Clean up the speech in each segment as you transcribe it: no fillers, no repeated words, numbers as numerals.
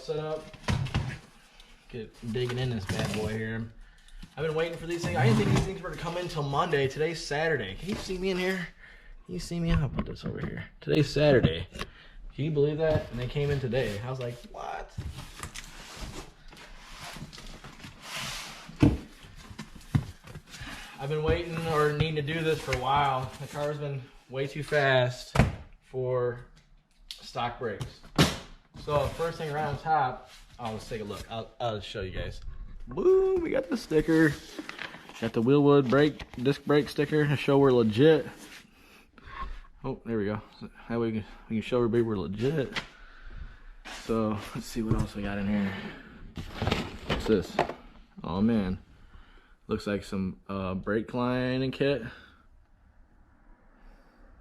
set up. Get digging in this bad boy here. I've been waiting for these things. I didn't think these things were to come in till Monday. Today's Saturday. Can you see me in here? Can you see me? I'll put this over here. Today's Saturday. Can you believe that? And they came in today. I was like, what? I've been waiting or needing to do this for a while. The car's been way too fast for stock brakes. So first thing right on top, let's take a look. I'll show you guys. Boom, we got the sticker. Got the Wilwood disc brake sticker to show we're legit. Oh, there we go. That way we can show everybody we're legit. So let's see what else we got in here. What's this? Oh man. Looks like some brake lining kit.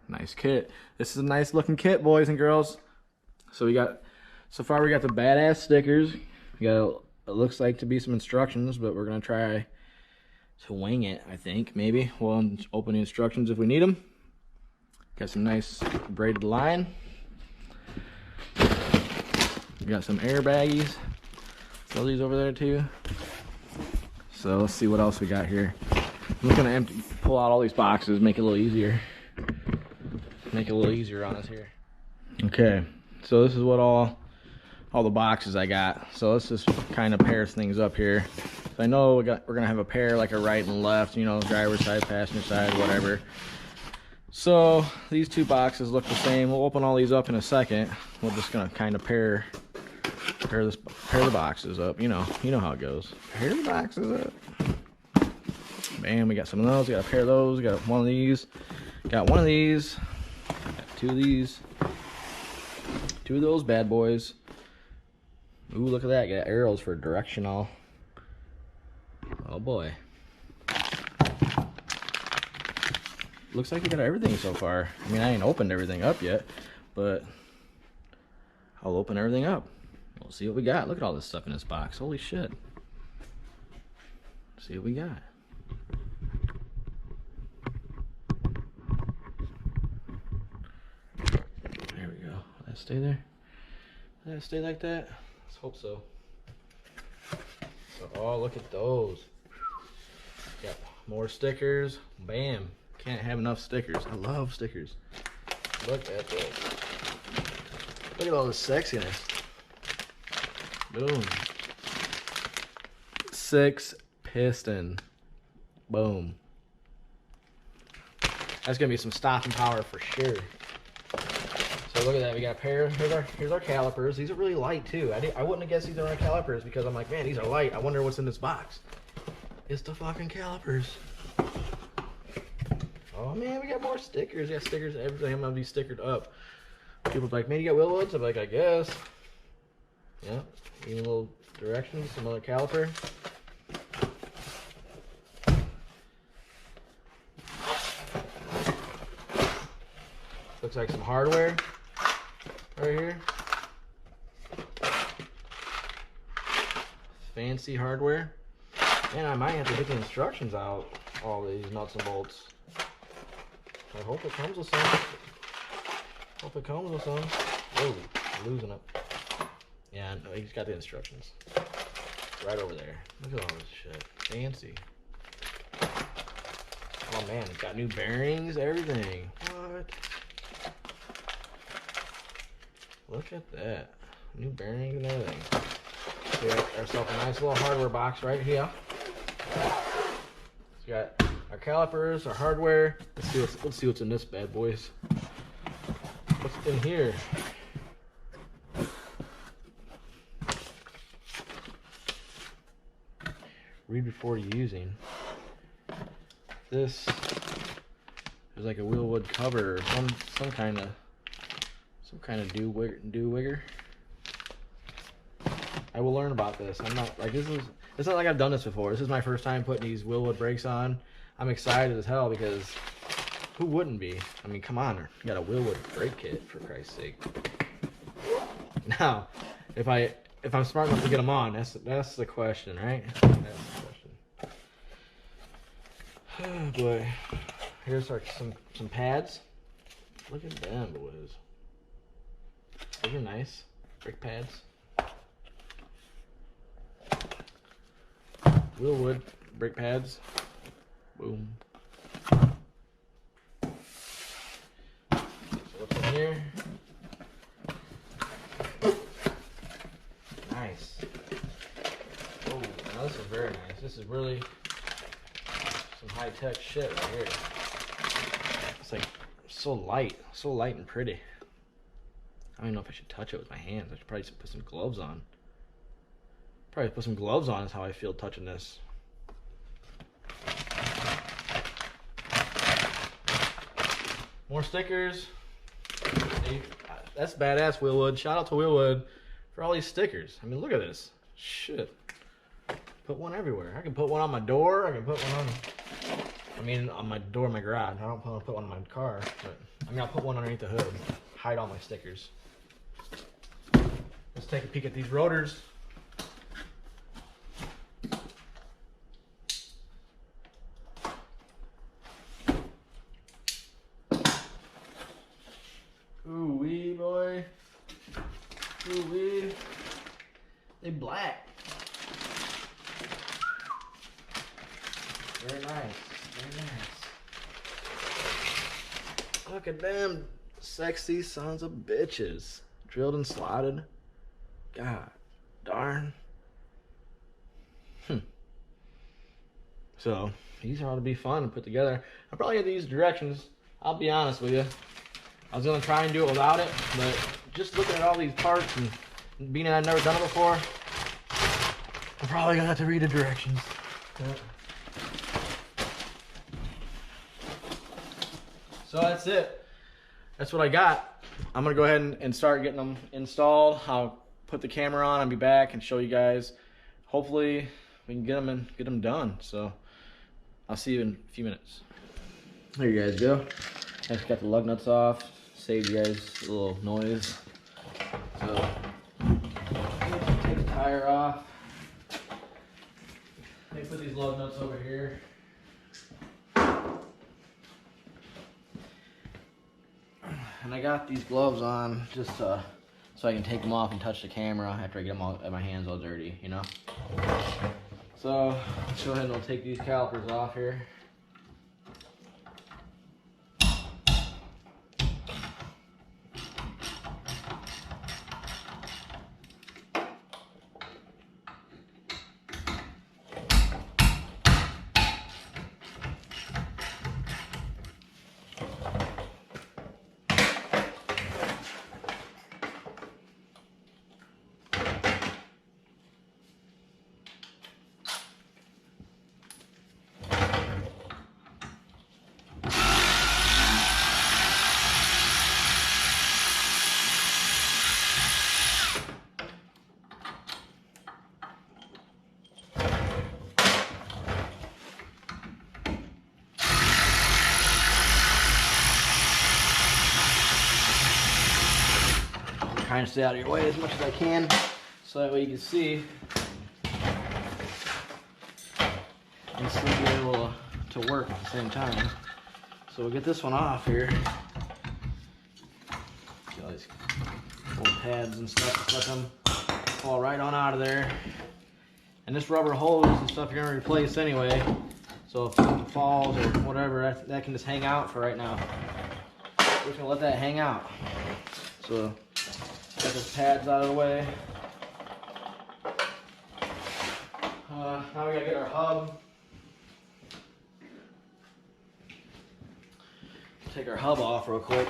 Nice kit. This is a nice looking kit, boys and girls. So so far we got the badass stickers. We got it looks like to be some instructions, but we're gonna try to wing it, I think, maybe. We'll open the instructions if we need them. Got some nice braided line. We got some airbaggies. Throw these over there too. So let's see what else we got here. I'm just gonna pull out all these boxes, make it a little easier. Make it a little easier on us here. Okay, so this is what all the boxes I got. So let's just kind of pair things up here. So I know we're gonna have a pair like a right and left, you know, driver's side, passenger side, whatever. So these two boxes look the same. We'll open all these up in a second. We're just gonna kind of pair the boxes up. You know how it goes. Pair the boxes up. Bam, we got some of those. We got a pair of those. We got one of these. Got one of these. Got two of these. Two of those bad boys. Ooh, look at that. Got arrows for directional. Oh boy. Looks like we got everything so far. I mean, I ain't opened everything up yet, but I'll open everything up. We'll see what we got. Look at all this stuff in this box. Holy shit. See what we got. There we go. Will that stay there? Will that stay like that? Let's hope so. Oh, look at those. Got more stickers. Bam. Can't have enough stickers. I love stickers. Look at those. Look at all this sexiness. Boom. 6 piston. Boom. That's gonna be some stopping power for sure. So look at that. We got a pair. Here's our calipers. These are really light too. I wouldn't have guessed these are our calipers because I'm like, man, these are light. I wonder what's in this box. It's the fucking calipers. Oh man, we got more stickers. We got stickers and everything. I'm gonna be stickered up. People's like, man, you got Wilwoods? I'm like, I guess. Yeah, even a little directions, some other caliper. Looks like some hardware right here. Fancy hardware. And I might have to get the instructions out, all these nuts and bolts. I hope it comes with some. Hope it comes with some. Oh, I'm losing it. Yeah, no, he's got the instructions. Right over there. Look at all this shit. Fancy. Oh man, it's got new bearings, everything. What? Look at that. New bearings and everything. We got ourselves a nice little hardware box right here. We got our calipers, our hardware. Let's see what's in this bad boys. What's in here? Read before using. This is like a Wilwood cover or some kind of do wigger. I will learn about this. I'm not like it's not like I've done this before. This is my first time putting these Wilwood brakes on. I'm excited as hell because who wouldn't be? I mean, come on, you got a Wilwood brake kit for Christ's sake. Now, if I'm smart enough to get them on, that's the question, right? That's the question. Oh boy, here's some pads. Look at them, boys. Those are nice brake pads. Wilwood brake pads. Boom. So what's in here? Nice. Oh, now this is very nice. This is really some high-tech shit right here. It's like so light and pretty. I don't even know if I should touch it with my hands. I should probably put some gloves on. Probably put some gloves on is how I feel touching this. More stickers. That's badass, Wilwood. Shout out to Wilwood for all these stickers. I mean, look at this. Shit. Put one everywhere. I can put one on my door. I can put one on my door in my garage. I don't want to put one on my car, but I mean, I'll put one underneath the hood. Hide all my stickers. Let's take a peek at these rotors. Ooh wee, boy. Ooh wee. They black. Very nice. Very nice. Look at them sexy sons of bitches. Drilled and slotted. God darn. So these ought to be fun to put together. I probably get these directions. I'll be honest with you. I was gonna try and do it without it, but just looking at all these parts and being that I've never done it before, I'm probably gonna have to read the directions. So that's it. That's what I got. I'm gonna go ahead and start getting them installed. I'll put the camera on and be back and show you guys. Hopefully we can get them done. So I'll see you in a few minutes. There you guys go. I just got the lug nuts off. Saved you guys a little noise. So take the tire off. Let me put these lug nuts over here. And I got these gloves on just so I can take them off and touch the camera after I get them all, my hands all dirty, you know? So let's go ahead and I'll take these calipers off here. Trying to stay out of your way as much as I can so that way you can see and still be able to work at the same time. So we'll get this one off here. Get all these old pads and stuff, let them fall right on out of there. And this rubber hose and stuff you're gonna replace anyway. So if something falls or whatever, that can just hang out for right now. We're just gonna let that hang out. So get those pads out of the way. Now we gotta get our hub. Take our hub off real quick.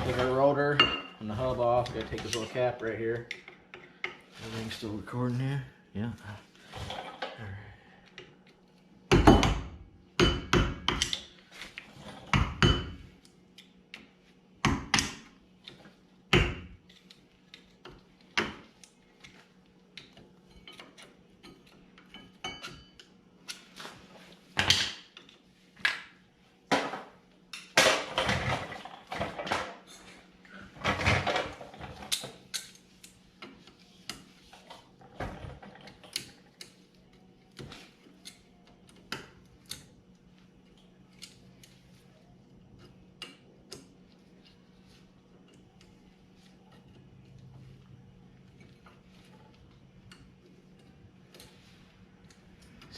Take our rotor and the hub off. Gotta take this little cap right here. Everything's still recording here. Yeah.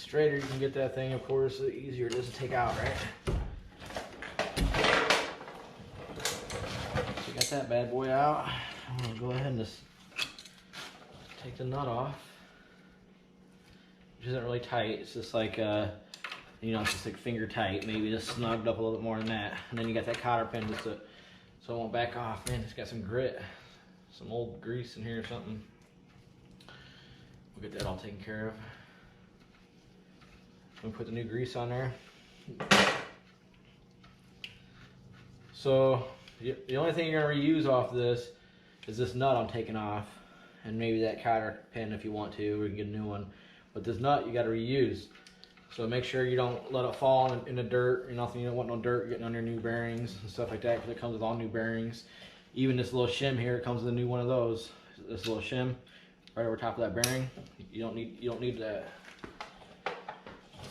straighter you can get that thing, of course, the easier it is to take out, right? So you got that bad boy out. I'm gonna go ahead and just take the nut off, which isn't really tight. It's just like, you know, it's just like finger tight, maybe just snugged up a little bit more than that. And then you got that cotter pin just so it won't back off. Man, it's got some grit, some old grease in here or something. We'll get that all taken care of. We'll put the new grease on there. So the only thing you're gonna reuse off this is this nut I'm taking off, and maybe that cotter pin if you want to, or you can get a new one. But this nut you gotta reuse. So make sure you don't let it fall in the dirt or nothing. You don't want no dirt getting on your new bearings and stuff like that, because it comes with all new bearings. Even this little shim here, it comes with a new one of those. This little shim right over top of that bearing. You don't need that.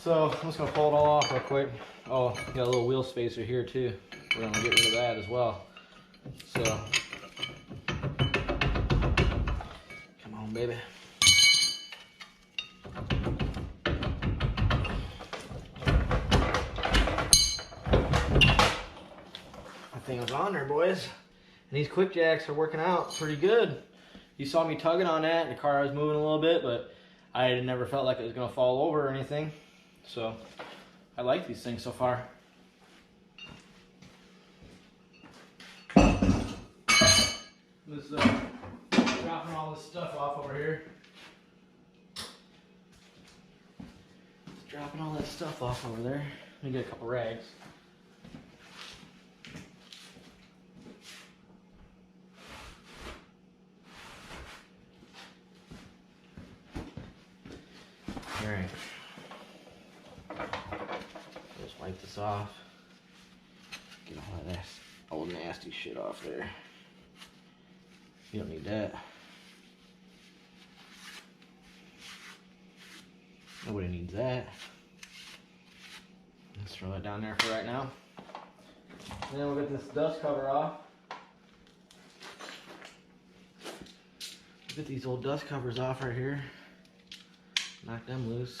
So I'm just gonna pull it all off real quick. Oh, got a little wheel spacer here too. We're gonna get rid of that as well. So come on, baby. Thing was on there, boys, and these quick jacks are working out pretty good. You saw me tugging on that, and the car was moving a little bit, but I never felt like it was gonna fall over or anything. So I like these things so far. This dropping all this stuff off over here. Just dropping all that stuff off over there. Let me get a couple rags. Alright, just wipe this off. Get all that old nasty shit off there. You don't need that. Nobody needs that. Let's throw that down there for right now. And then we'll get this dust cover off. Get these old dust covers off right here. Knock them loose.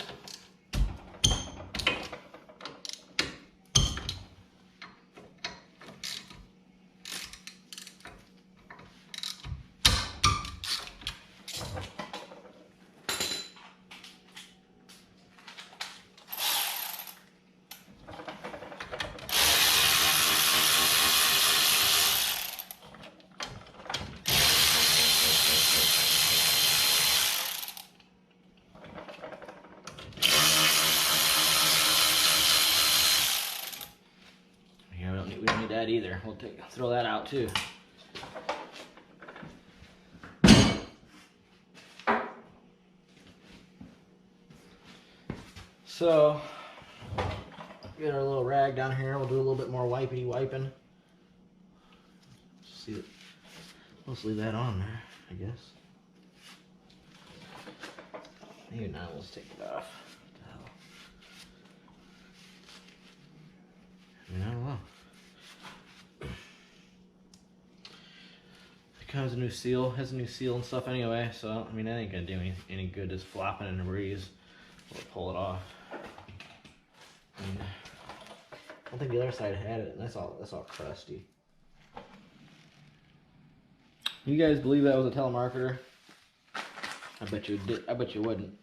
We don't need that either. We'll throw that out too. So, get our little rag down here. We'll do a little bit more wiping. See it. Let's leave that on there, I guess. Maybe not. Let's take it off. What the hell? I mean, I don't know. It comes with a new seal. Has a new seal and stuff anyway. So I mean, that ain't gonna do any good just flopping in the breeze. We'll pull it off. And I don't think the other side had it, and that's all crusty. You guys believe that was a telemarketer? I bet you did. I bet you wouldn't.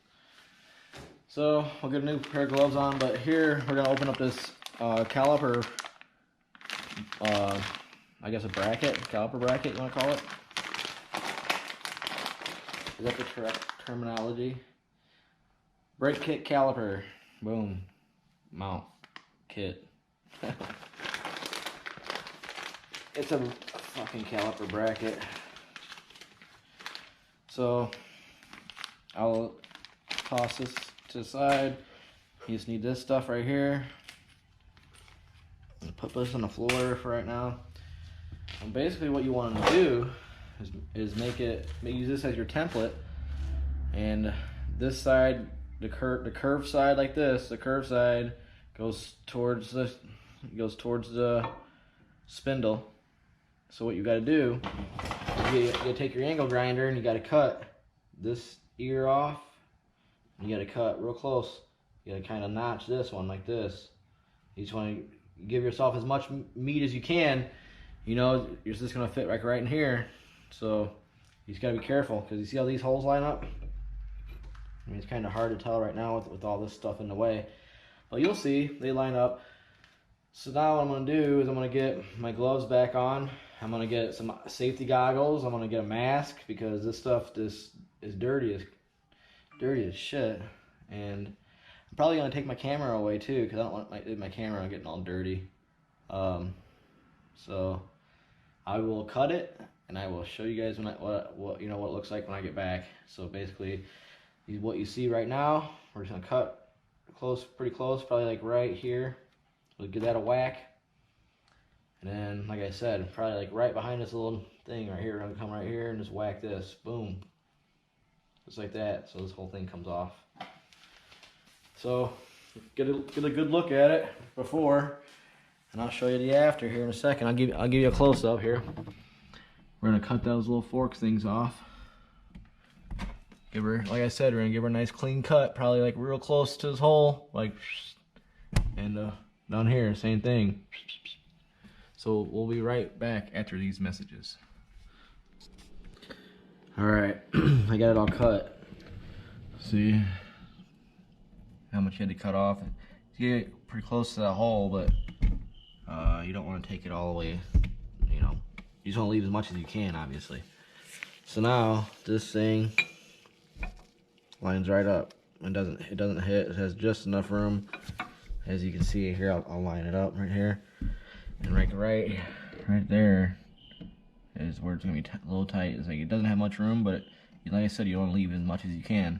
So we'll get a new pair of gloves on, but here we're gonna open up this caliper. I guess a bracket, caliper bracket, you want to call it? Is that the correct terminology? Brake kit caliper. Boom. Mount kit. It's a fucking caliper bracket. So I'll toss this to the side. You just need this stuff right here. Put this on the floor for right now. And basically what you want to do is use this as your template, and this side, the curved side like this, the curved side goes towards the spindle. So what you got to do, you got to take your angle grinder and you got to cut this ear off. You got to cut real close You gotta kind of notch this one like this. You just want to give yourself as much meat as you can. You know, you're just gonna fit right in here. So you just gotta be careful, because you see how these holes line up? I mean, it's kind of hard to tell right now with all this stuff in the way. But you'll see, they line up. So now what I'm gonna do is I'm gonna get my gloves back on. I'm gonna get some safety goggles. I'm gonna get a mask, because this stuff is dirty as shit. And I'm probably gonna take my camera away too, because I don't want my camera getting all dirty. So I will cut it, and I will show you guys what it looks like when I get back. So basically, what you see right now, we're just gonna cut pretty close, probably like right here. We'll give that a whack, and then, like I said, probably like right behind this little thing right here. We're gonna come right here and just whack this, boom, just like that. So this whole thing comes off. So get a good look at it before, and I'll show you the after here in a second. I'll give you a close up here. We're gonna cut those little fork things off. Give her, like I said, we're gonna give her a nice clean cut, probably like real close to this hole, like, and down here, same thing. So we'll be right back after these messages. All right, I got it all cut. See how much you had to cut off. You get pretty close to that hole, but you don't want to take it all the way. You know, you just want to leave as much as you can, obviously. So now this thing lines right up. It doesn't hit. It has just enough room. As you can see here, I'll line it up right here, and right there is where it's gonna be a little tight. It's like it doesn't have much room, but like I said, you want to leave as much as you can.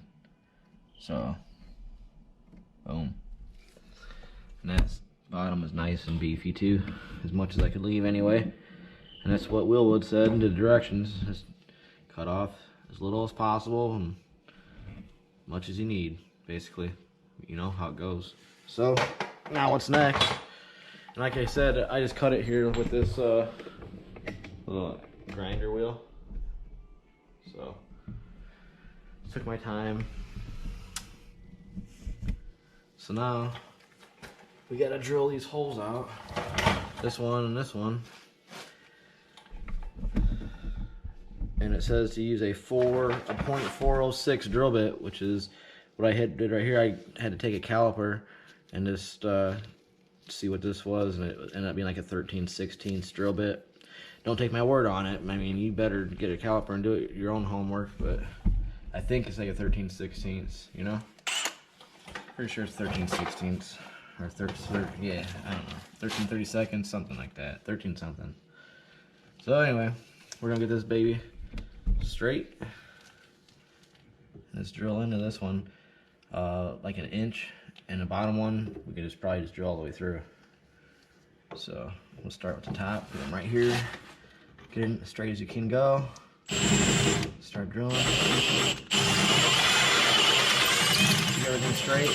So, boom. And that bottom is nice and beefy too, as much as I could leave anyway. And that's what Wilwood said in the directions: just cut off as little as possible and much as you need, basically. You know how it goes. So now what's next? And like I said, I just cut it here with this little grinder wheel. So took my time. So now we gotta drill these holes out. This one and this one. And it says to use a 0.406 drill bit, which is what I did right here. I had to take a caliper and just see what this was, and it ended up being like a 13/16 drill bit. Don't take my word on it. I mean, you better get a caliper and do your own homework, but I think it's like a 13/16, you know? Pretty sure it's 13/16, or 13, yeah, I don't know, 13/32, something like that, 13 something. So anyway, we're gonna get this baby straight. Let's drill into this one like an inch, and the bottom one we could probably just drill all the way through. So we'll start with the top, put them right here, get in as straight as you can go, start drilling, keep everything straight.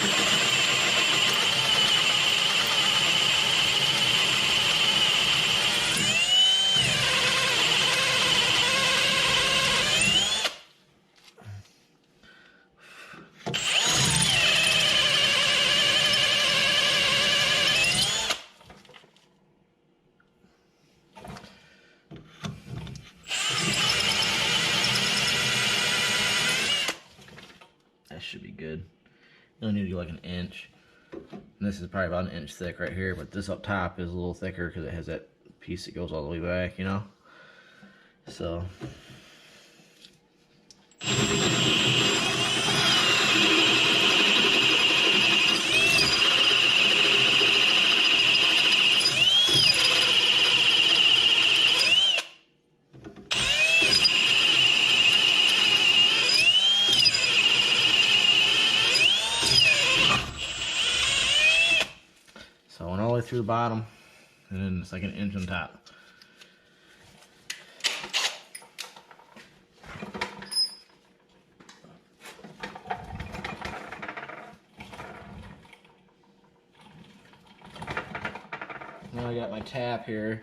Should be good. You only need to do like an inch. And this is probably about an inch thick right here, but this up top is a little thicker because it has that piece that goes all the way back, you know? So. So I went all the way through the bottom, and then it's like an inch on top. Now I got my tap here.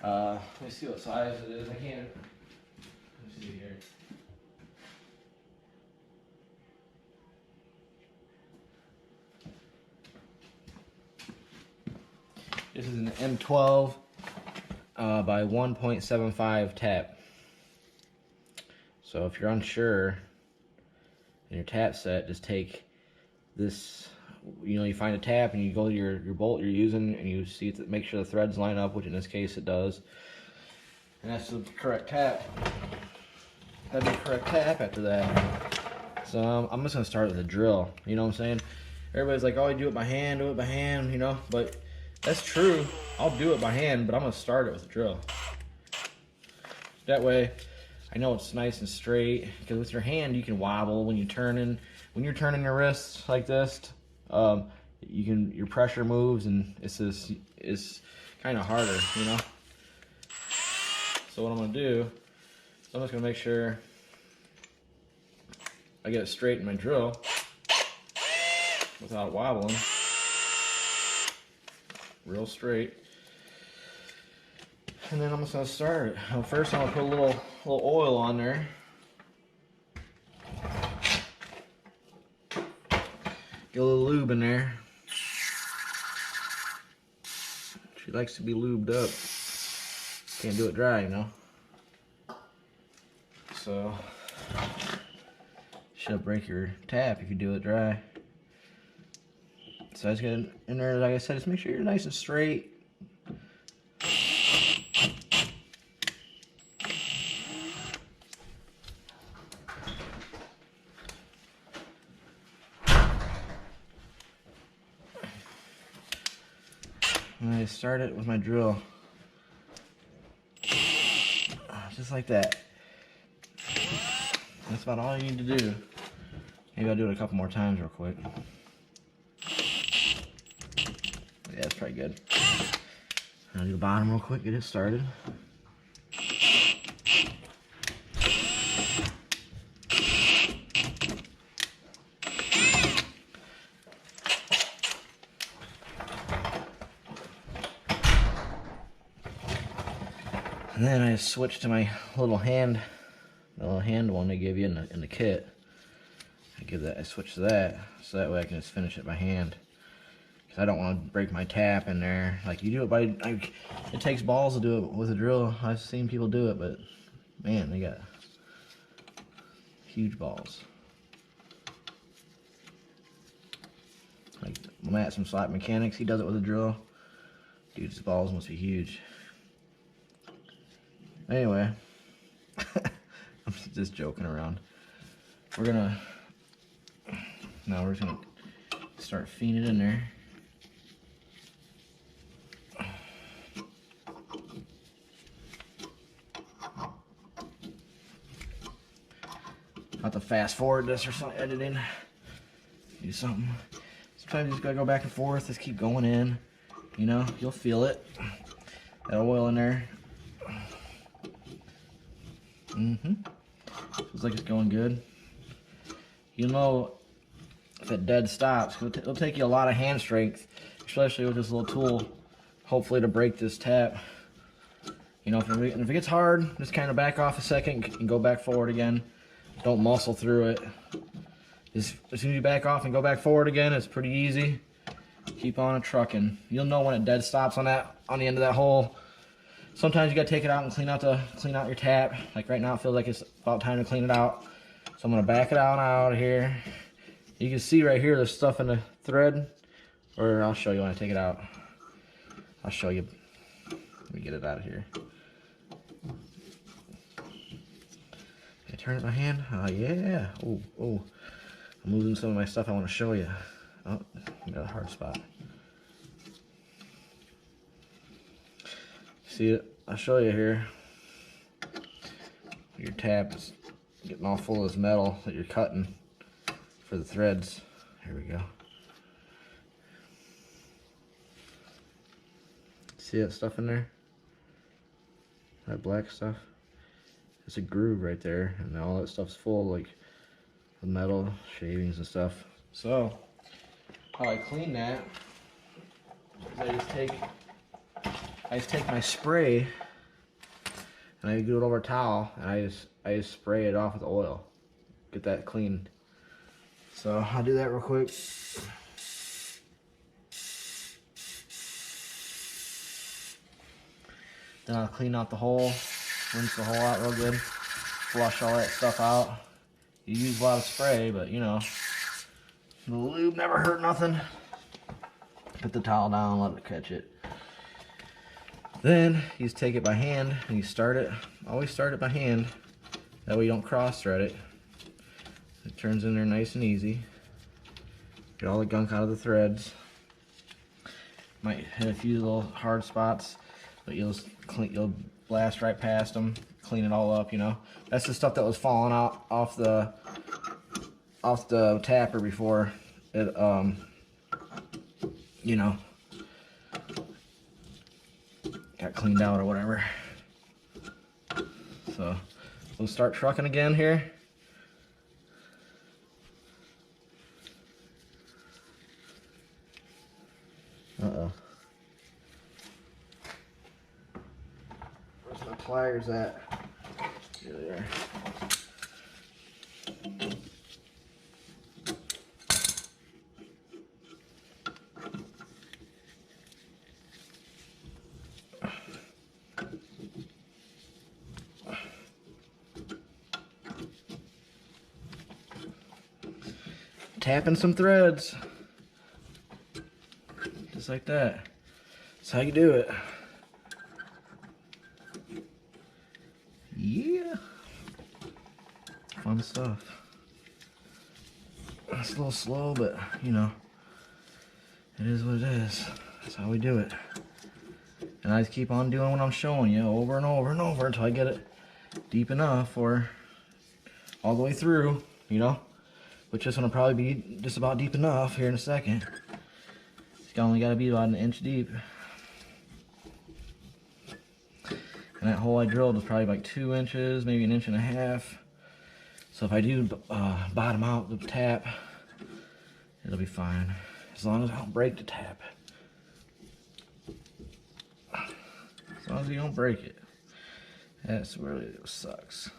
Let me see what size it is. I can't. Let me see here. This is an M12 by 1.75 tap. So if you're unsure in your tap set, just take this, you find a tap and you go to your bolt you're using and you see it, make sure the threads line up, which in this case it does. And that's the correct tap. That'd be the correct tap after that. So I'm just gonna start with a drill, you know what I'm saying? Everybody's like, oh, you do it by hand, you know, but that's true. I'll do it by hand, but I'm gonna start it with a drill. That way, I know it's nice and straight, because with your hand you can wobble when you're turning your wrists like this. Your pressure moves, and it's kind of harder, you know. So what I'm gonna do is I'm just gonna make sure I get it straight in my drill without wobbling, real straight. And then I'm just gonna start it. Well, first I'm gonna put a little oil on there. Get a little lube in there. She likes to be lubed up. Can't do it dry, you know. So she'll break your tap if you do it dry. So I just get in there, like I said, just make sure you're nice and straight. And I start it with my drill. Just like that. That's about all you need to do. Maybe I'll do it a couple more times real quick. Yeah, that's pretty good. I'll do the bottom real quick, get it started. And then I switch to my little hand one they give you in the kit. I switch to that, so that way I can just finish it by hand. Because I don't want to break my tap in there. Like you do it it takes balls to do it with a drill. I've seen people do it, but man, they got huge balls. Like when I at some slot mechanics, he does it with a drill. Dude's balls must be huge. Anyway, I'm just joking around. We're just gonna start feeding it in there. Have to fast forward this or something, editing. Do something. Sometimes you just gotta go back and forth, just keep going in. You know, you'll feel it. That oil in there. Feels like it's going good. You'll know if it dead stops. It'll take you a lot of hand strength, especially with this little tool, hopefully to break this tap. You know, if it gets hard, just kind of back off a second and go back forward again. Don't muscle through it. As soon as you back off and go back forward again, it's pretty easy. Keep on trucking. You'll know when it dead stops on the end of that hole. Sometimes you gotta take it out and clean out your tap. Like right now, it feels like it's about time to clean it out. So I'm gonna back it out of here. You can see right here, there's stuff in the thread. Or I'll show you when I take it out. I'll show you. Let me get it out of here. Can I turn it by hand? Oh yeah. Oh. I'm losing some of my stuff I want to show you. Oh, I got a hard spot. See it? I'll show you here. Your tap is getting all full of this metal that you're cutting for the threads. Here we go. See that stuff in there? That black stuff? It's a groove right there, and all that stuff's full, like the metal shavings and stuff. So, how I clean that is I just take my spray and I do it over a towel, and I just spray it off with oil. Get that clean. So I'll do that real quick. Then I'll clean out the hole, rinse the hole out real good, flush all that stuff out. You use a lot of spray, but you know, the lube never hurt nothing. Put the towel down, let it catch it. Then you just take it by hand and you start it. Always start it by hand. That way you don't cross thread it. It turns in there nice and easy. Get all the gunk out of the threads. Might hit a few little hard spots, but you'll blast right past them, clean it all up, you know. That's the stuff that was falling out off the tapper before it you know, got cleaned out or whatever. So we'll start trucking again here. Uh-oh. Where's my pliers at? Here they are. Tapping some threads. Just like that. That's how you do it. Yeah. Fun stuff. It's a little slow, but you know, it is what it is. That's how we do it. And I just keep on doing what I'm showing you over and over and over until I get it deep enough or all the way through, you know. Which this one will probably be just about deep enough here in a second. It's only got to be about an inch deep. And that hole I drilled was probably like 2 inches, maybe an inch and a half. So if I do bottom out the tap, it'll be fine. As long as I don't break the tap. As long as you don't break it. That's really what sucks.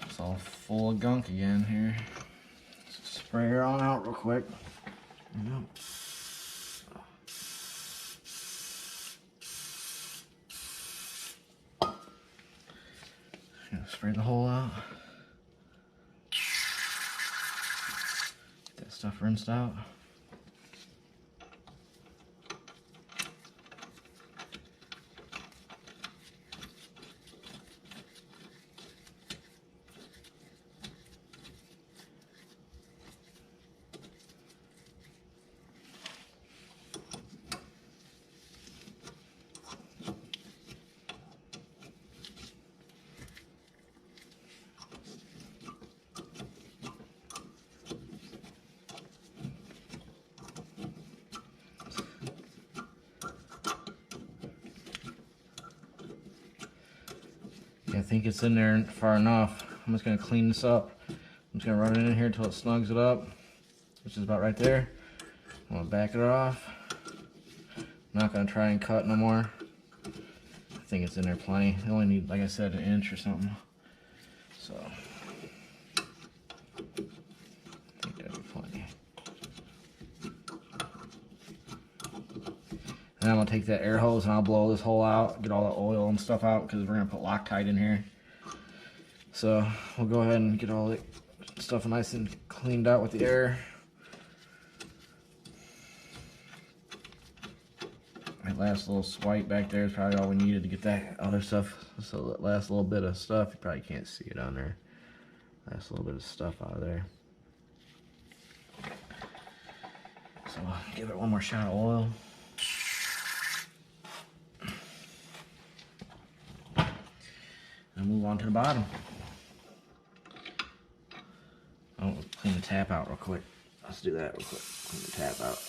It's all full of gunk again here. Spray her on out real quick. Yep. Spray the hole out. Get that stuff rinsed out. I think it's in there far enough. I'm just going to clean this up. I'm just going to run it in here until it snugs it up, which is about right there. I'm going to back it off. I'm not going to try and cut no more. I think it's in there plenty. I only need, like I said, an inch or something. So, I think that'd be plenty. And I'm going to take that air hose and I'll blow this hole out, get all the oil and stuff out because we're going to put Loctite in here. So we'll go ahead and get all the stuff nice and cleaned out with the air. That last little swipe back there is probably all we needed to get that other stuff. So that last little bit of stuff, you probably can't see it on there. Last little bit of stuff out of there. So I'll give it one more shot of oil. And move on to the bottom. clean the tap out real quick. Let's do that real quick. Clean the tap out.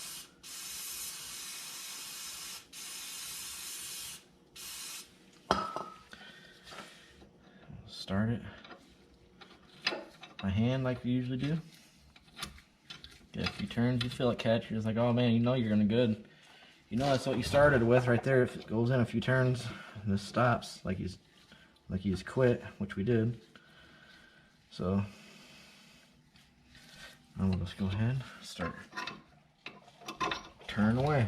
Start it by hand like we usually do. Get a few turns, you feel it catch, you're just like, oh man, you know you're gonna good. You know that's what you started with right there. If it goes in a few turns and this stops, like he's quit, which we did. So I'm gonna just go ahead, start turn away.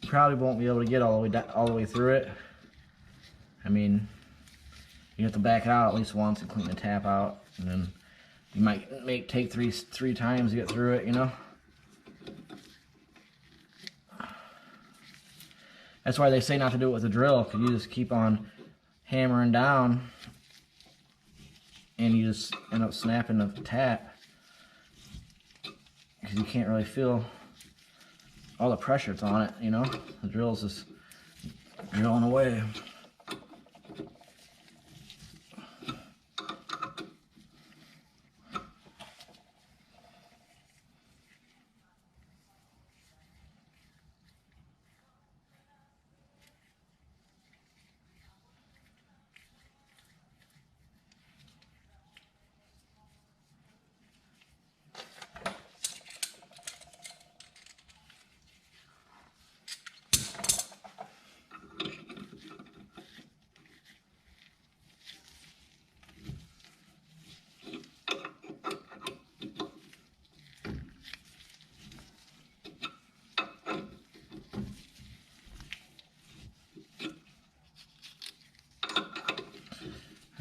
Probably won't be able to get all the way through it. I mean, you have to back it out at least once and clean the tap out, and then you might take three times to get through it, you know. That's why they say not to do it with a drill, because you just keep on hammering down and you just end up snapping the tap because you can't really feel all the pressure that's on it, you know. The drill's just drilling away.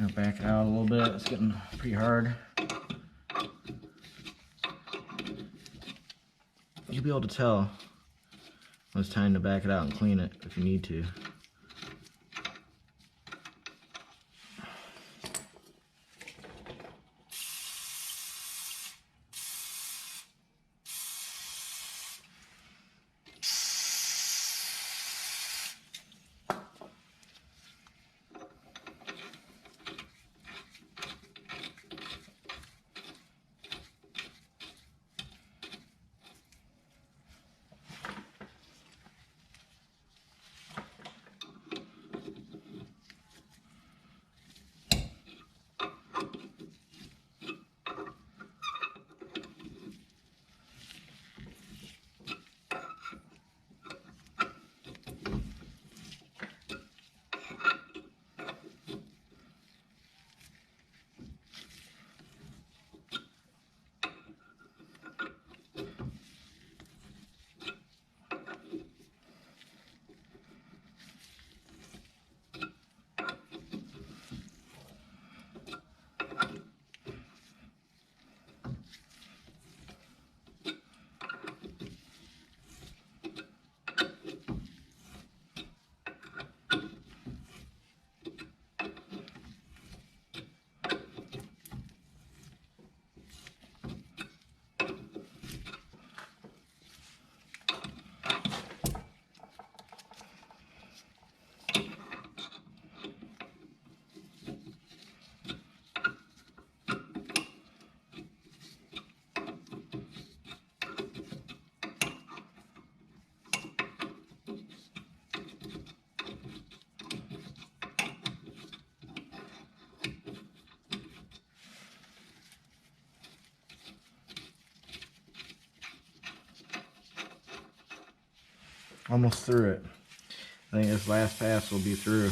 I'll back it out a little bit. It's getting pretty hard. You'll be able to tell when it's time to back it out and clean it if you need to. Almost through it. I think this last pass will be through.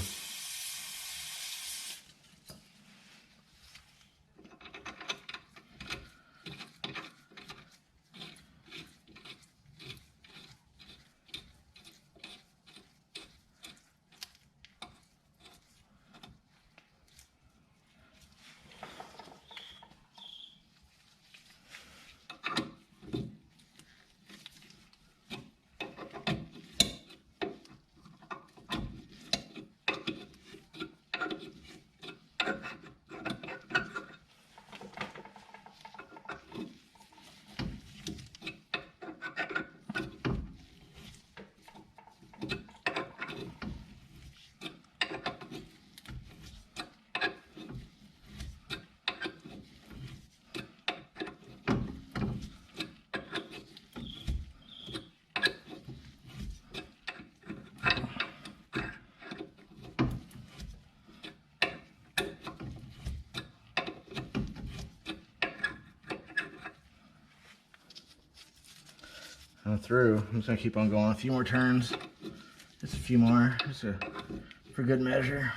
through. I'm just gonna keep on going a few more turns. Just a few more, just for good measure.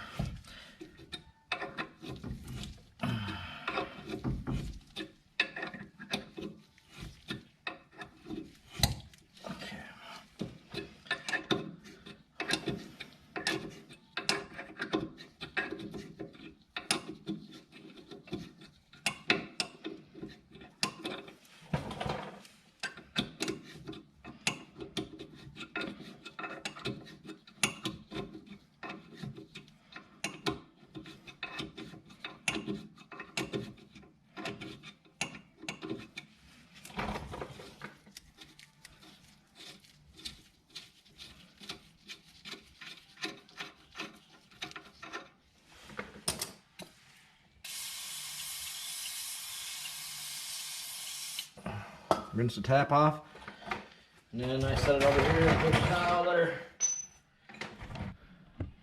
Rinse the tap off, and then I set it over here and push it out there.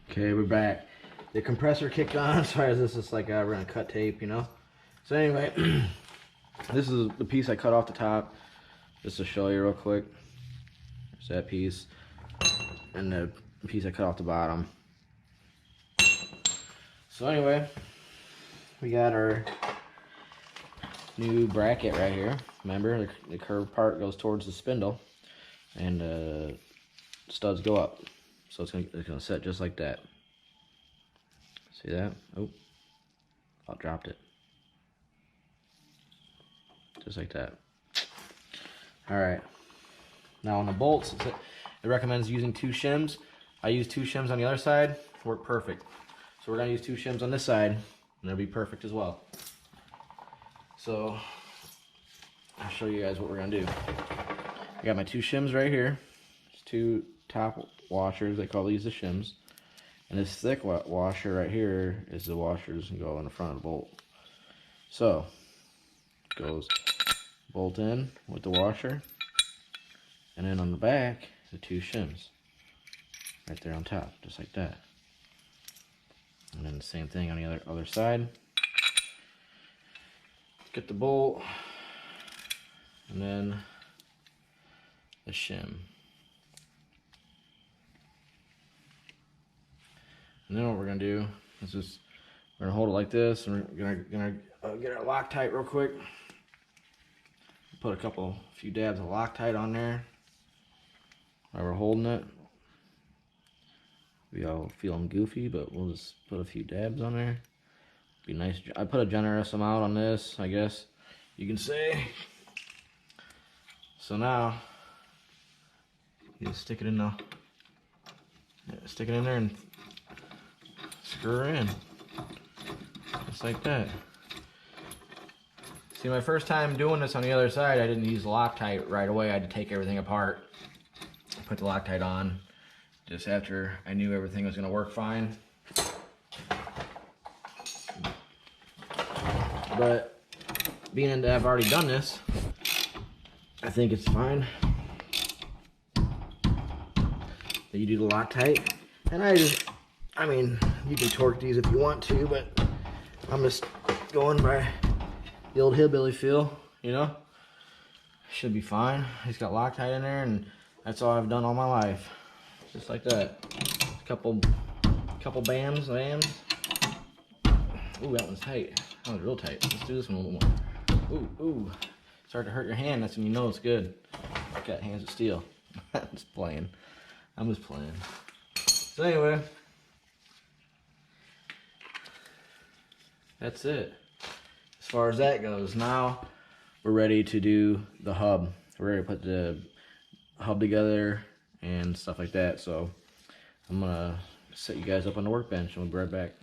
Okay, we're back. The compressor kicked on. Sorry, this is like we're gonna cut tape, you know. So anyway, this is the piece I cut off the top. Just to show you real quick. There's that piece, and the piece I cut off the bottom. So anyway, we got our new bracket right here. Remember, the curved part goes towards the spindle, and studs go up. So it's gonna set just like that. See that? Oh, I dropped it. Just like that. All right. Now on the bolts, it recommends using 2 shims. I use 2 shims on the other side. Work perfect. So we're gonna use 2 shims on this side, and it'll be perfect as well. So I'll show you guys what we're gonna do. I got my 2 shims right here. It's 2 top washers. They call these the shims. And this thick washer right here is the washers that go in the front of the bolt. So goes bolt in with the washer, and then on the back the 2 shims right there on top, just like that. And then the same thing on the other side. Get the bolt, and then the shim. And then what we're gonna do is just, we're gonna hold it like this, and we're gonna get our Loctite real quick. Put a few dabs of Loctite on there while we're holding it. We all feeling goofy, but we'll just put a few dabs on there. Be nice. I put a generous amount on this, I guess you can say. So now you just stick it in there. Stick it in there and screw her in, just like that. See, my first time doing this on the other side, I didn't use Loctite right away. I had to take everything apart, put the Loctite on, just after I knew everything was going to work fine. But being that I've already done this, I think it's fine that you do the Loctite. And I mean, you can torque these if you want to, but I'm just going by the old hillbilly feel, you know. Should be fine. It's got Loctite in there, and that's all I've done all my life, just like that. A couple bams. Ooh, that one's tight. That one's real tight. Let's do this one a little more. Ooh. Start to hurt your hand. That's when you know it's good. I got hands of steel. I'm just playing. So anyway, that's it. As far as that goes, now we're ready to do the hub. We're ready to put the hub together and stuff like that. So I'm gonna set you guys up on the workbench, and we'll be right back.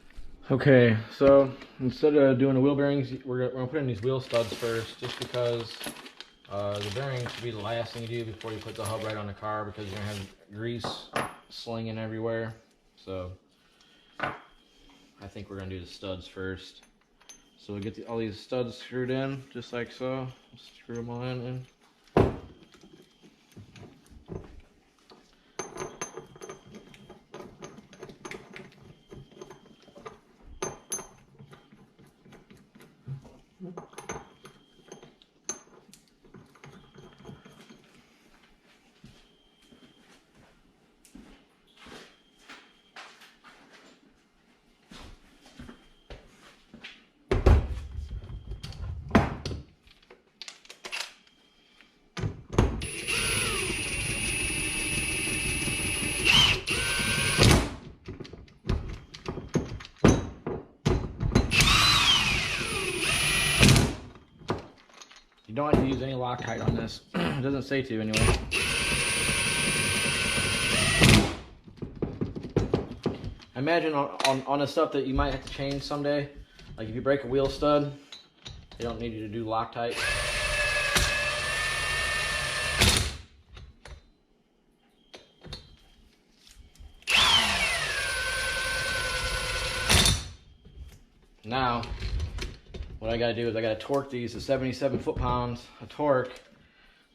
Okay, so instead of doing the wheel bearings, we're gonna put in these wheel studs first, just because the bearings should be the last thing you do before you put the hub right on the car, because you're gonna have grease slinging everywhere. So I think we're gonna do the studs first. So we'll get all these studs screwed in, just like so. Screw them all in. don't have to use any Loctite on this. It doesn't say to anyway. I imagine on the stuff that you might have to change someday, like if you break a wheel stud, they don't need you to do Loctite. Now, what I gotta do is I gotta torque these to 77 foot-pounds of torque.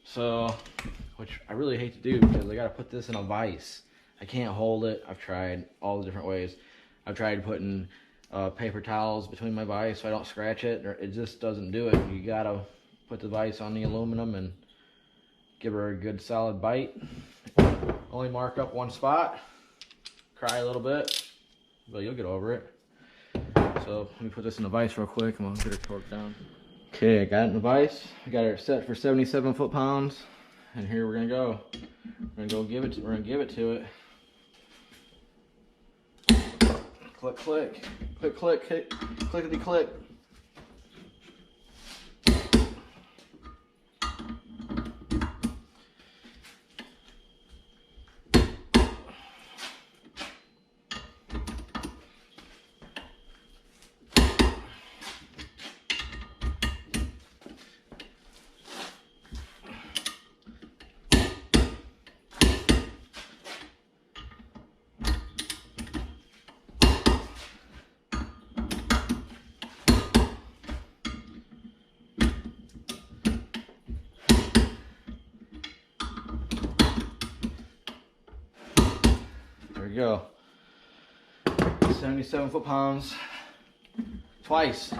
So, which I really hate to do because I gotta put this in a vise. I can't hold it. I've tried all the different ways. I've tried putting paper towels between my vise so I don't scratch it. Or it just doesn't do it. You gotta put the vise on the aluminum and give her a good solid bite. Only mark up one spot. Cry a little bit, but you'll get over it. So let me put this in the vise real quick and we'll get her torqued down. Okay, I got it in the vise. I got her set for 77 foot-pounds, and here we're gonna go. We're gonna give it to it. Click, click, click, click, click, clickety click. There we go. 77 foot-pounds twice.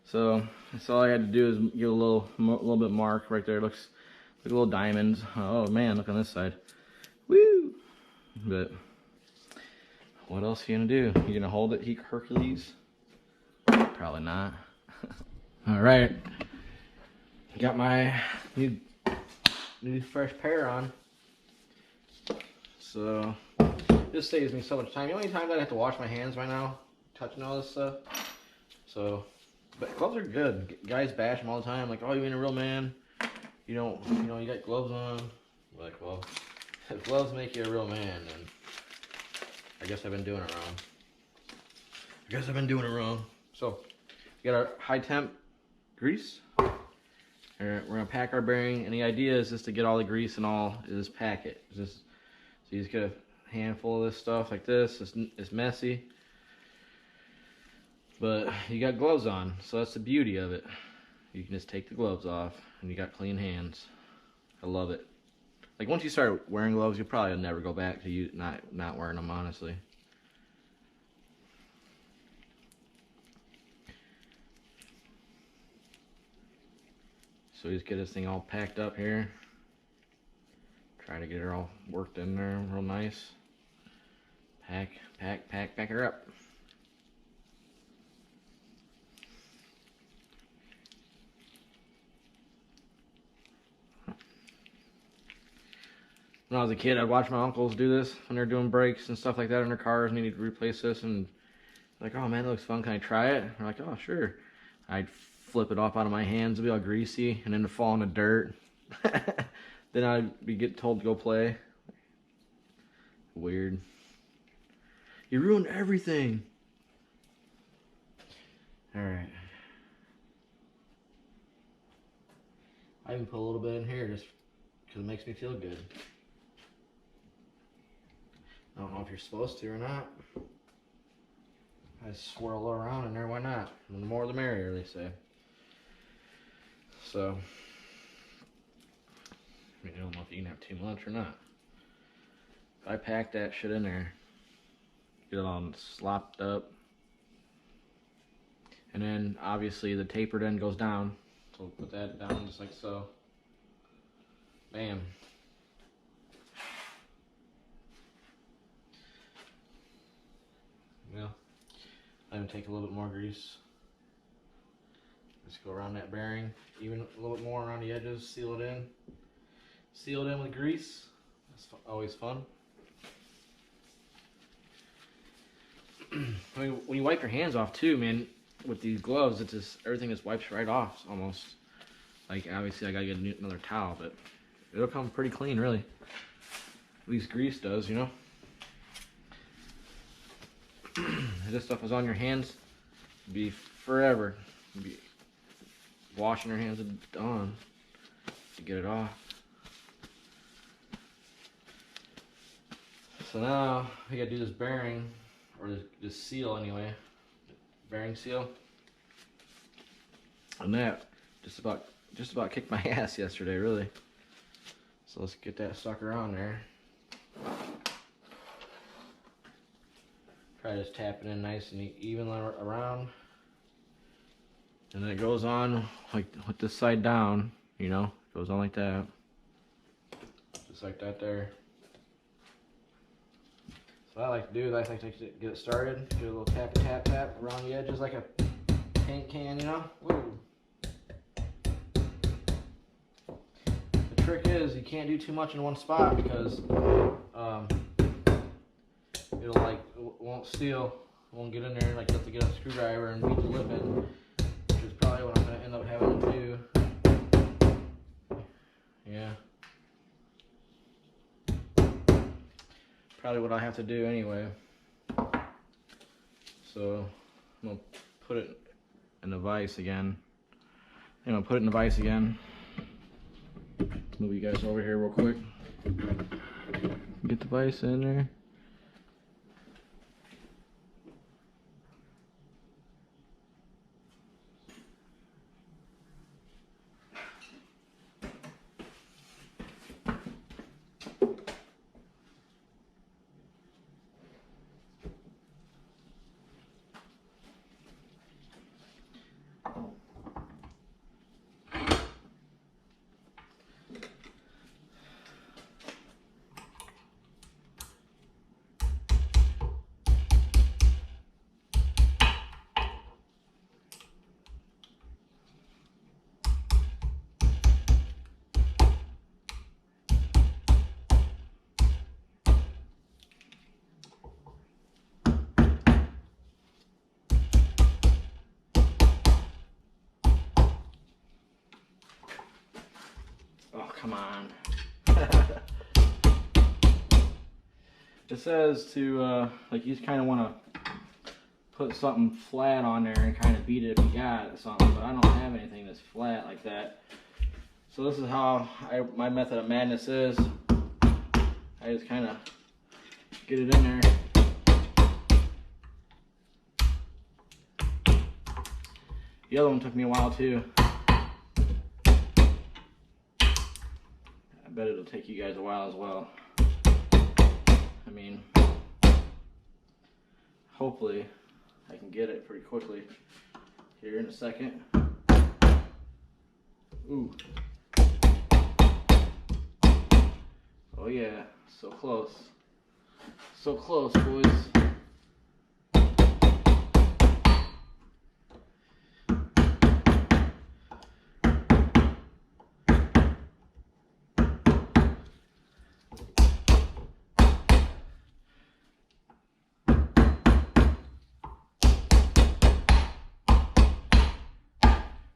So that's all I had to do is give a little bit mark right there. It looks like little diamonds. Oh man, look on this side. Woo! But what else are you gonna do? You gonna hold it, Hercules? Probably not. All right, got my new fresh pair on. So this saves me so much time. The only time that I have to wash my hands right now, touching all this stuff. So, but gloves are good. Guys bash them all the time, like, oh, you ain't a real man. You got gloves on. I'm like, well, if gloves make you a real man, then I guess I've been doing it wrong. So, we got our high temp grease. We're gonna pack our bearing, and the idea is just to get all the grease and all, is just pack it. So you just get a handful of this stuff like this. It's messy, but you got gloves on, so that's the beauty of it. You can just take the gloves off and you got clean hands. I love it. Like once you start wearing gloves, you'll probably never go back to you not wearing them, honestly. So we just get this thing all packed up here. Try to get her all worked in there real nice. Pack her up. When I was a kid, I'd watch my uncles do this when they're doing brakes and stuff like that in their cars and they need to replace this, and like, oh man, it looks fun, can I try it? They're like, oh sure. I'd flip it off out of my hands, it'd be all greasy, and then it'd fall in the dirt. Then I'd be told to go play. Weird. You ruined everything. Alright. I even put a little bit in here just because it makes me feel good. I don't know if you're supposed to or not. I swirl around in there, why not? The more the merrier, they say. So, I don't know if you can have too much or not. If I pack that shit in there, get it all slopped up, and then obviously the tapered end goes down, so we'll put that down just like so. Bam. Yeah, I'm gonna take a little bit more grease. Just go around that bearing, even a little bit more around the edges, seal it in. Seal it in with grease. That's always fun. I mean, when you wipe your hands off too, man, with these gloves, it's just everything just wipes right off almost. Like, obviously I gotta get another towel, but it'll come pretty clean, really. At least grease does, you know? If this stuff was on your hands, it'd be forever. You'd be washing your hands at dawn to get it off. So now we gotta do this bearing, or this seal anyway, bearing seal. And that just about kicked my ass yesterday, really. So let's get that sucker on there. Try just tapping in nice and even around. And then it goes on like with this side down, you know, it goes on like that. Just like that there. So what I like to do is I like to get it started, do a little tap around the edges like a paint can, you know. Woo. The trick is you can't do too much in one spot because it won't seal, won't get in there. Like you have to get a screwdriver and beat the lip in, which is probably what I'm going to end up having to do. Yeah. Probably what I have to do anyway. So I'm going to put it in the vise again. I'm going to put it in the vise again. Move you guys over here real quick. Get the vise in there. Oh, come on. It says to, like, you just kind of want to put something flat on there and kind of beat it if you got something, but I don't have anything that's flat like that. So this is how my method of madness is. I just kind of get it in there. The other one took me a while too. I bet it'll take you guys a while as well. I mean, hopefully I can get it pretty quickly here in a second. Ooh. Oh yeah, so close. So close, boys.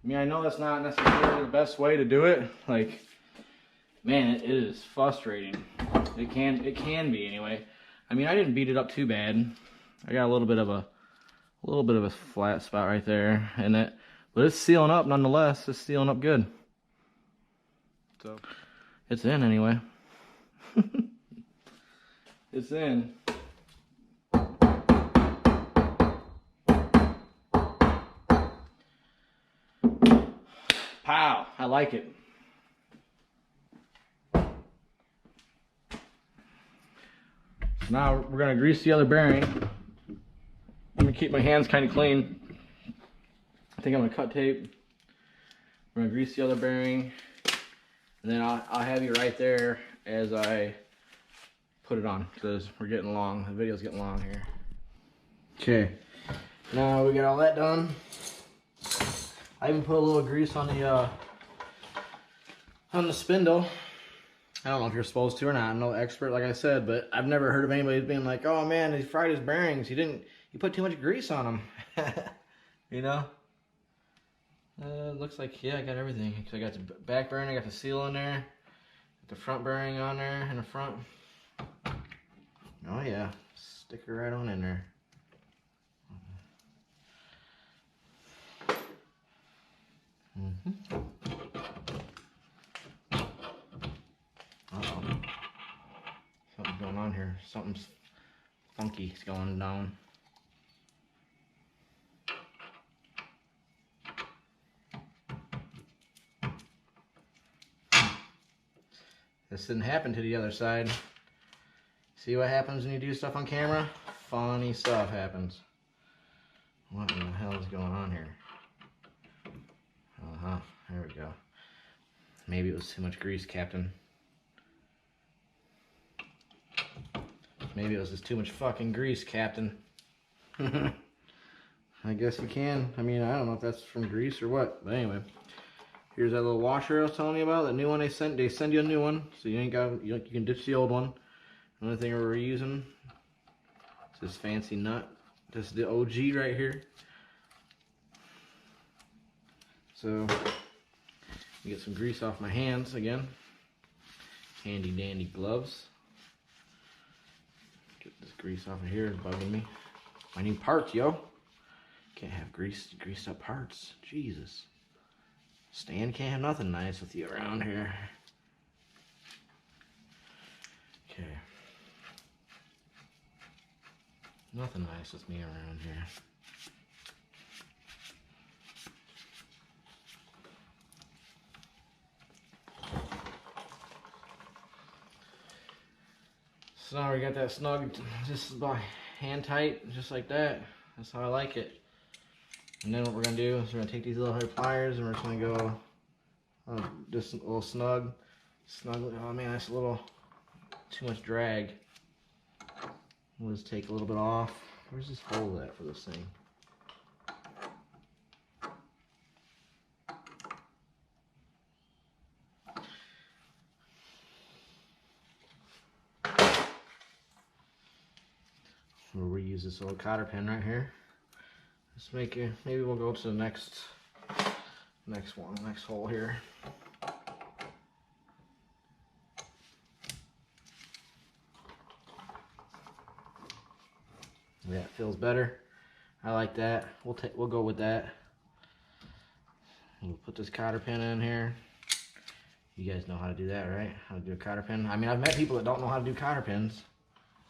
I mean, I know that's not necessarily the best way to do it. Like, man, it is frustrating. It can be anyway. I mean, I didn't beat it up too bad. I got a little bit of a flat spot right there, but it's sealing up nonetheless. It's sealing up good. So it's in anyway. It's in. Pow! I like it. Now we're going to grease the other bearing. I'm going to keep my hands kind of clean. I think I'm going to cut tape. We're going to grease the other bearing. And then I'll have you right there as I put it on, because we're getting long. The video's getting long here. Okay. Now we got all that done. I even put a little grease on the spindle. I don't know if you're supposed to or not. I'm no expert, like I said, but I've never heard of anybody being like, "Oh man, he fried his bearings. He put too much grease on them." You know? Looks like, yeah, I got everything. So I got the back bearing, I got the seal in there, got the front bearing on there in the front. Oh yeah, stick it right on in there. Uh-oh. Something's going on here. Something's funky is going down. This didn't happen to the other side. See what happens when you do stuff on camera? Funny stuff happens. What in the hell is going on here? There we go. Maybe it was too much grease, Captain. Maybe it was just too much fucking grease, Captain. I guess you can. I mean, I don't know if that's from grease or what. But anyway, here's that little washer I was telling you about. The new one they send you a new one, so you ain't got, you can ditch the old one. Another thing we're reusing is this fancy nut. This is the OG right here. So you get some grease off my hands again. Handy dandy gloves. Get this grease off of here, it's bugging me. I need parts, yo. Can't have greased up parts. Jesus. Stan can't have nothing nice with you around here. Okay. Nothing nice with me around here. So now we got that snug, just about hand tight, just like that. That's how I like it. And then what we're gonna do is we're gonna take these little pliers and we're just gonna go just a little snug. Oh man, that's a little too much drag. We'll just take a little bit off. Where's this hole at for this thing? We'll reuse this little cotter pin right here. Just make it, maybe we'll go to the next hole here. Yeah, it feels better. I like that. We'll go with that. We'll put this cotter pin in here. You guys know how to do that, right? How to do a cotter pin. I mean, I've met people that don't know how to do cotter pins.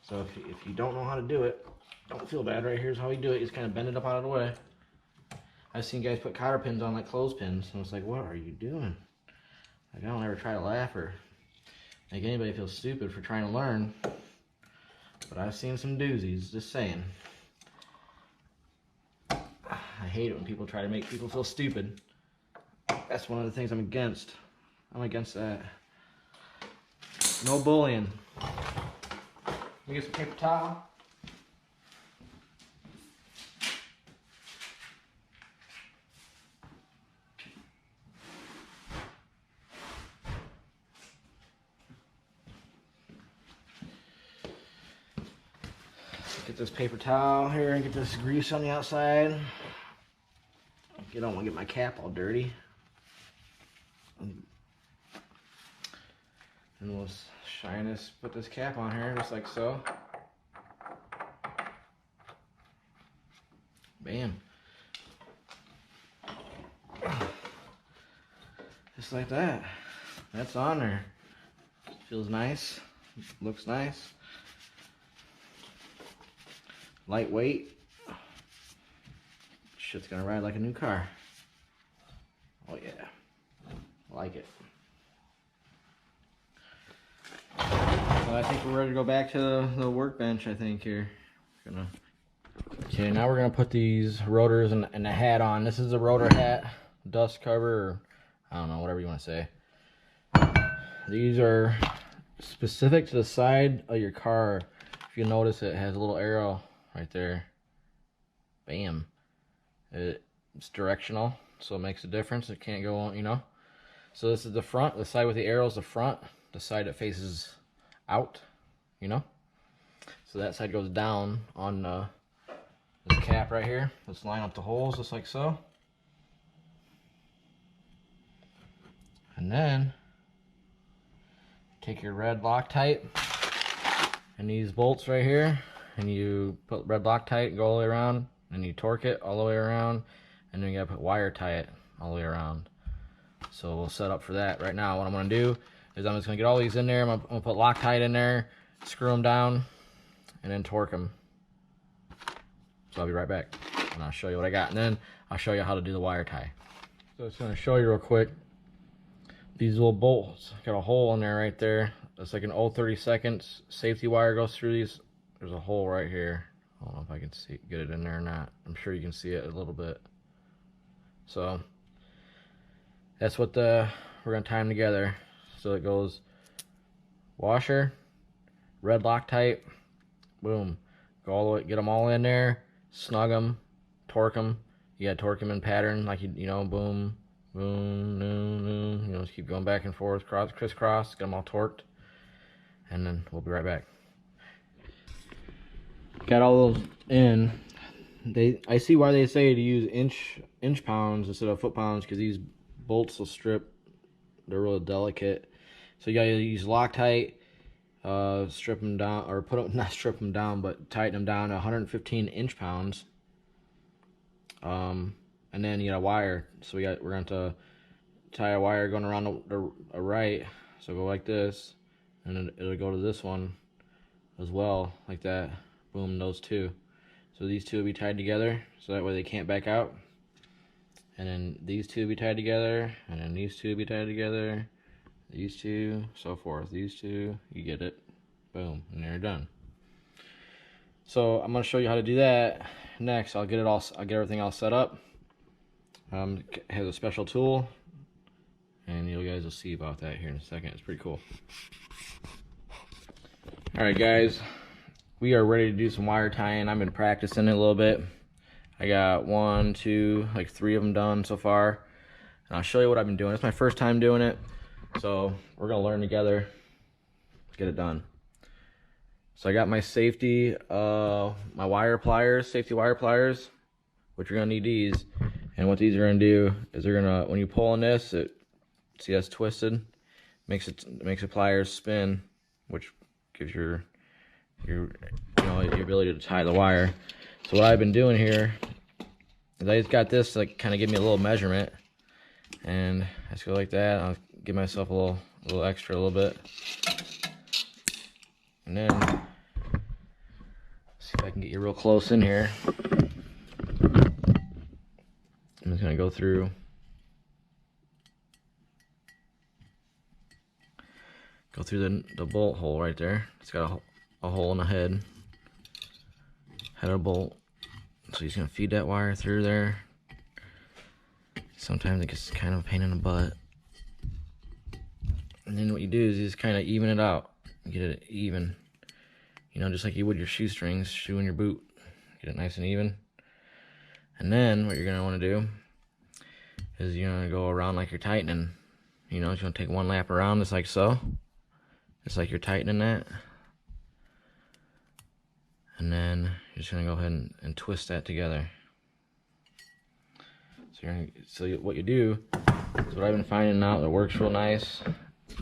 So if you don't know how to do it, don't feel bad. Right here's how you do it. You just kind of bend it up out of the way. I've seen guys put cotter pins on like clothespins, and it's like, what are you doing? Like, I don't ever try to laugh or make anybody feel stupid for trying to learn. But I've seen some doozies, just saying. I hate it when people try to make people feel stupid. That's one of the things I'm against. I'm against that. No bullying. Let me get some paper towel. Get this paper towel here and get this grease on the outside. I don't want to get my cap all dirty. And we'll put this cap on here just like so. Bam. Just like that. That's on there. Feels nice. Looks nice. Lightweight. Shit's gonna ride like a new car. Oh yeah. I like it. So I think we're ready to go back to the workbench, I think, here. Okay, now we're gonna put these rotors and the hat on. This is a rotor hat, dust cover, or I don't know, whatever you want to say. These are specific to the side of your car. If you notice, it has a little arrow right there. Bam. It's directional, so it makes a difference. It can't go on, you know. So this is the front, the side with the arrow is the front, the side that faces out, you know. So that side goes down on this cap right here. Let's line up the holes just like so. And then take your red Loctite and these bolts right here, and you put red Loctite, go all the way around, and you torque it all the way around, and then you gotta put wire tie it all the way around. So we'll set up for that right now. What I'm gonna do is I'm just gonna get all these in there. I'm gonna put Loctite in there, screw them down, and then torque them. So I'll be right back, and I'll show you what I got, and then I'll show you how to do the wire tie. So I'm just gonna show you real quick. These little bolts got a hole in there right there. It's like an 0.30 safety wire goes through these. There's a hole right here. I don't know if I can get it in there or not. I'm sure you can see it a little bit. So that's what we're gonna tie them together. So it goes washer, red Loctite, boom. Go all the way, get them all in there, snug them, torque them. You gotta torque them in pattern, like you know, boom, boom, boom, boom. You know, just keep going back and forth, crisscross, get them all torqued, and then we'll be right back. Got all those in. I see why they say to use inch pounds instead of foot pounds, because these bolts will strip. They're really delicate. So you gotta use Loctite, strip them down, or not strip them down, but tighten them down to 115 inch pounds. And then you got a wire. So we're going to tie a wire going around the right. So go like this, and then it'll go to this one as well, like that. Boom, those two. So these two will be tied together, so that way they can't back out. And then these two will be tied together, and then these two will be tied together. These two, so forth. These two, you get it. Boom, and they're done. So I'm gonna show you how to do that next. I'll get everything all set up. It has a special tool, and you guys will see about that here in a second. It's pretty cool. All right, guys, we are ready to do some wire tying. I've been practicing it a little bit. I got 1, 2, like 3 of them done so far, and I'll show you what I've been doing. It's my first time doing it, so we're gonna learn together. Let's get it done. So I got my safety, my wire pliers, safety wire pliers, which you're gonna need these. And what these are gonna do is they're gonna, when you pull on this, see that's twisted, makes the pliers spin, which gives your the ability to tie the wire. So what I've been doing here is I just got this to like kind of give me a little measurement, and I just go like that. I'll give myself a little extra, a little bit, and then see if I can get you real close in here. I'm just gonna go through. Go through the bolt hole right there. It's got a hole in the head of the bolt. So he's gonna feed that wire through there. Sometimes it gets kind of a pain in the butt. And then what you do is you just kind of even it out. Get it even. You know, just like you would your shoestrings, shoe in your boot. Get it nice and even. And then what you're gonna want to do is you're gonna go around like you're tightening. You know, you're gonna take one lap around just like so. Just like you're tightening that. And then you're just gonna go ahead and twist that together. So what you do is what I've been finding out that works real nice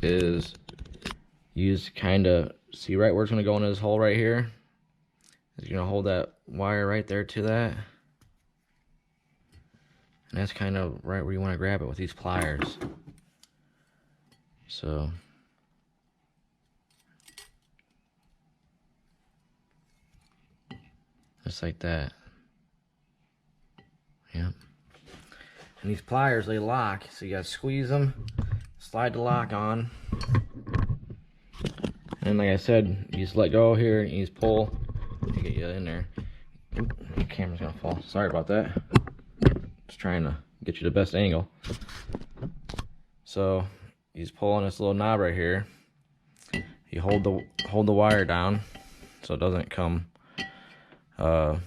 is you just kind of see right where it's gonna go into this hole right here. Is you're gonna hold that wire right there to that. And that's kind of right where you want to grab it with these pliers. So just like that. Yep. And these pliers, they lock, so you gotta squeeze them, slide the lock on, and like I said, you just let go here and you just pull to get you in there. Oop, the camera's gonna fall. Sorry about that. Just trying to get you the best angle. So you just pull on this little knob right here. You hold the wire down so it doesn't come off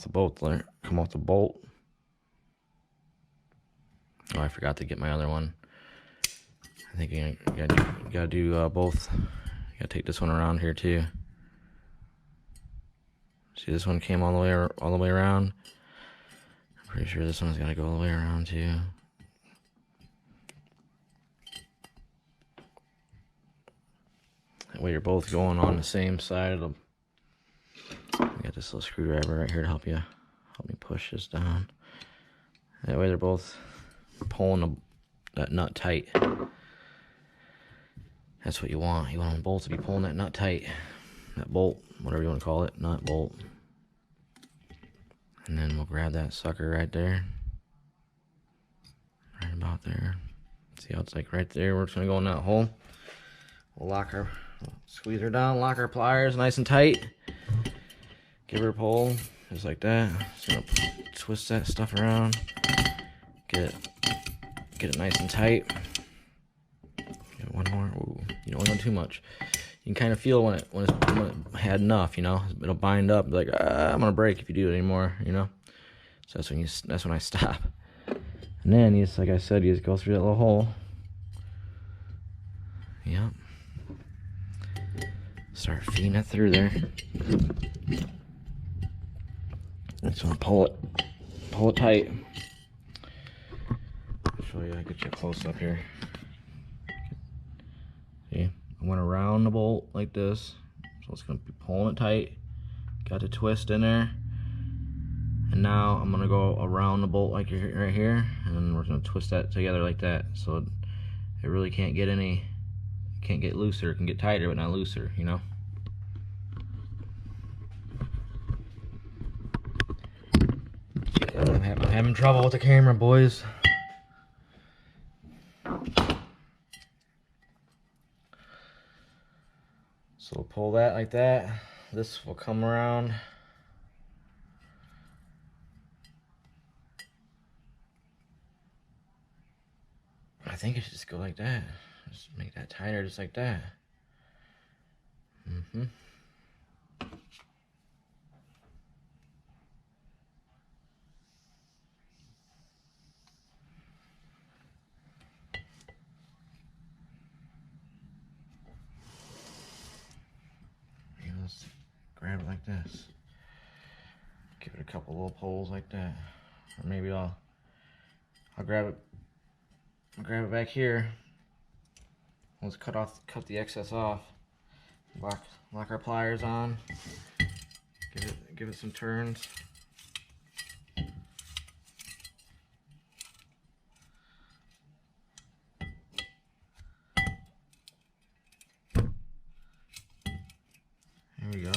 the bolt. Oh, I forgot to get my other one. I think you gotta do both. You gotta take this one around here too. See, this one came all the way around. I'm pretty sure this one's gotta go all the way around too. way you're both going on the same side of the. I got this little screwdriver right here to help me push this down. That way they're both pulling that nut tight. That's what you want. You want them both to be pulling that nut tight. That bolt, whatever you want to call it, nut, bolt. And then we'll grab that sucker right there. Right about there. See how it's like right there? We're just going to go in that hole. We'll squeeze her down, lock our pliers nice and tight. Give her a pull, just like that. Just gonna twist that stuff around. Get it nice and tight. Get one more. Ooh, you don't want too much. You can kind of feel when it had enough, you know. It'll bind up. Like I'm gonna break if you do it anymore, you know. So that's when I stop. And then you just, like I said, you just go through that little hole. Yep. Start feeding it through there. Just want to pull it tight. I'll show you. I'll get you close up here. See, I went around the bolt like this, so it's gonna be pulling it tight. Got the twist in there, and now I'm gonna go around the bolt like right here, and we're gonna twist that together like that, so it really can't get looser. It can get tighter, but not looser, you know. I'm having trouble with the camera, boys. So we'll pull that like that. This will come around. I think it should just go like that. Just make that tighter, just like that. Let's grab it like this. Give it a couple little pulls like that, or maybe I'll grab it back here. Let's cut the excess off. Lock our pliers on. Give it some turns. There we go.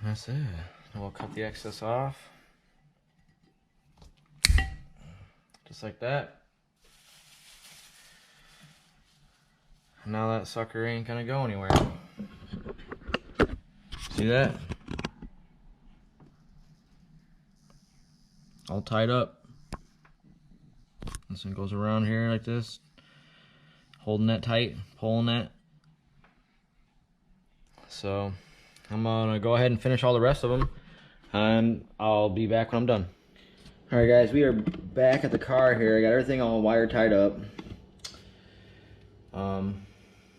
That's it. Now we'll cut the excess off. Just like that. Now that sucker ain't gonna go anywhere. See that? All tied up. This one goes around here like this. Holding that tight, pulling that. So I'm gonna go ahead and finish all the rest of them, and I'll be back when I'm done. All right, guys, we are back at the car here. I got everything all wire tied up.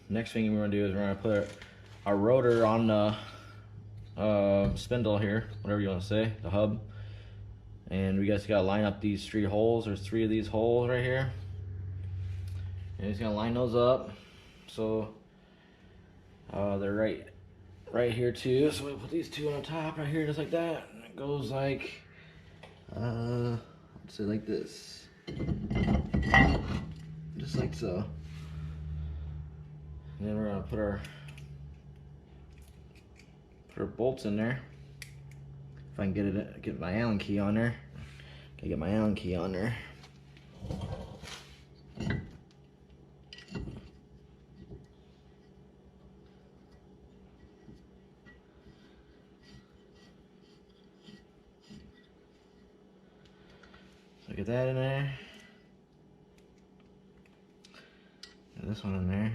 Next thing we're gonna do is we're gonna put our rotor on the spindle here, whatever you want to say, the hub. And we just gotta line up these 3 holes. There's 3 of these holes right here. And he's gonna line those up, so they're right here too. So we put these 2 on the top right here, just like that. And it goes like, let's say like this, just like so. And then we're gonna put our bolts in there. If I can get my Allen key on there. Gotta get my Allen key on there. So get that in there. Get this one in there.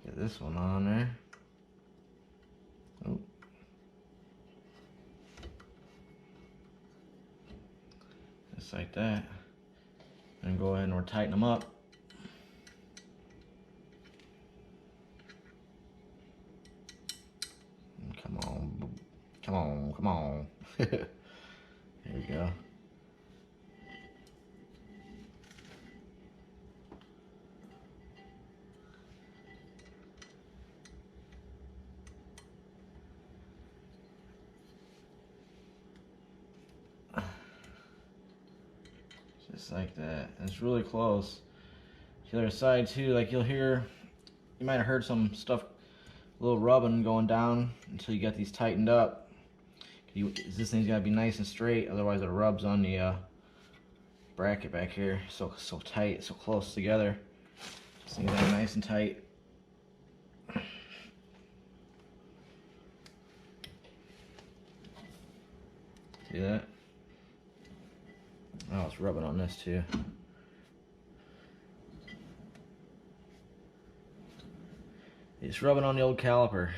Get this one on there. Oh. Just like that. And go ahead and we'll tighten them up. Come on, come on. There we go. Just like that. And it's really close. The other side too, like you'll hear, you might have heard some stuff, a little rubbing going down until you get these tightened up. This thing's gotta be nice and straight, otherwise it rubs on the bracket back here. So tight, so close together. This thing's gotta be nice and tight. See that? Oh, it's rubbing on this too. It's rubbing on the old caliper.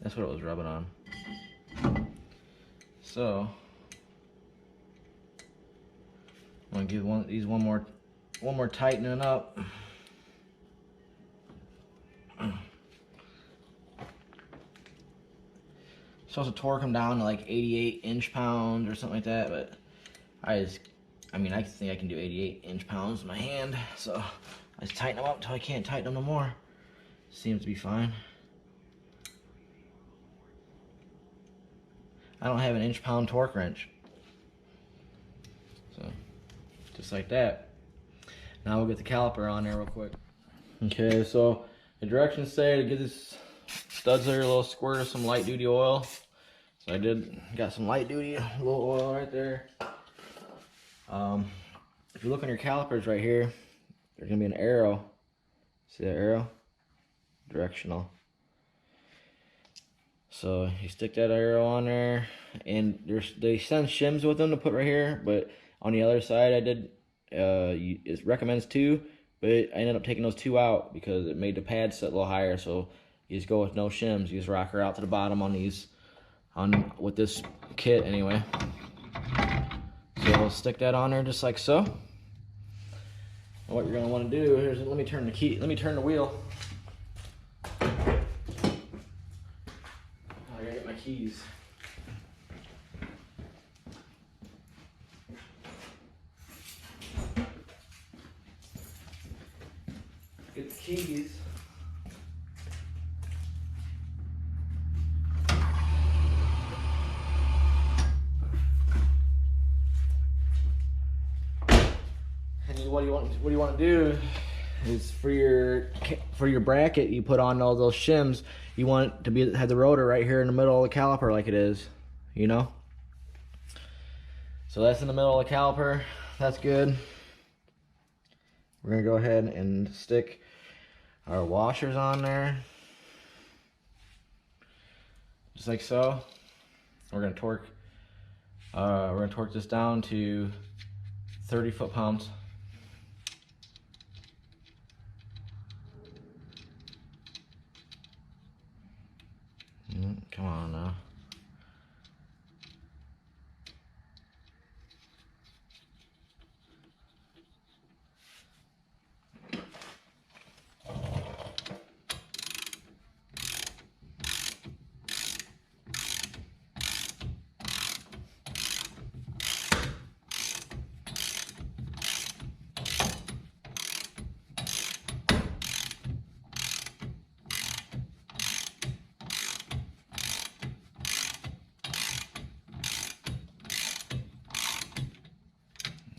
That's what it was rubbing on. So I'm gonna give these one more tightening up. Supposed to torque them down to like 88 inch-pounds or something like that, but I think I can do 88 inch-pounds with my hand, so I just tighten them up until I can't tighten them no more. Seems to be fine. I don't have an inch-pound torque wrench. So, just like that. Now we'll get the caliper on there real quick. Okay, so the directions say to get this studs there a little squirt of some light duty oil. So I got some light duty little oil right there. If you look on your calipers right here, there's gonna be an arrow. See that arrow? Directional. So you stick that arrow on there, and they send shims with them to put right here, but on the other side I did, it recommends 2, but I ended up taking those 2 out because it made the pad set a little higher. So you just go with no shims. You just rock her out to the bottom on these, with this kit anyway. So we'll stick that on there just like so. And what you're gonna want to do is, let me turn the wheel. I gotta get my keys. Get the keys. And what you want to do is for your bracket, you put on all those shims. You want it to have the rotor right here in the middle of the caliper like it is, you know? So that's in the middle of the caliper. That's good. We're gonna go ahead and stick our washers on there. Just like so. We're gonna torque this down to 30 foot-pounds. Come on now.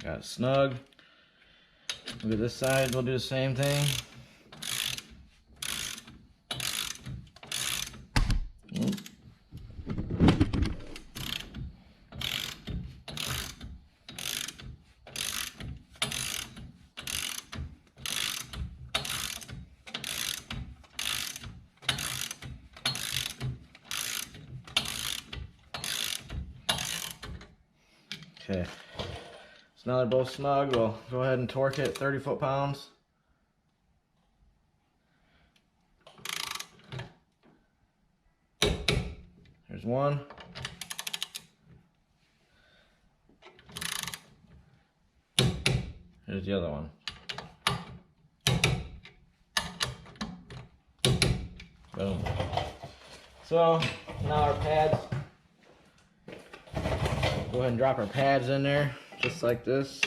Got it snug. Look at this side, we'll do the same thing. Okay. So now they're both snug. We'll go ahead and torque it 30 foot-pounds. There's one. Here's the other one. Boom. So Now our pads. Go ahead and drop our pads in there, just like this.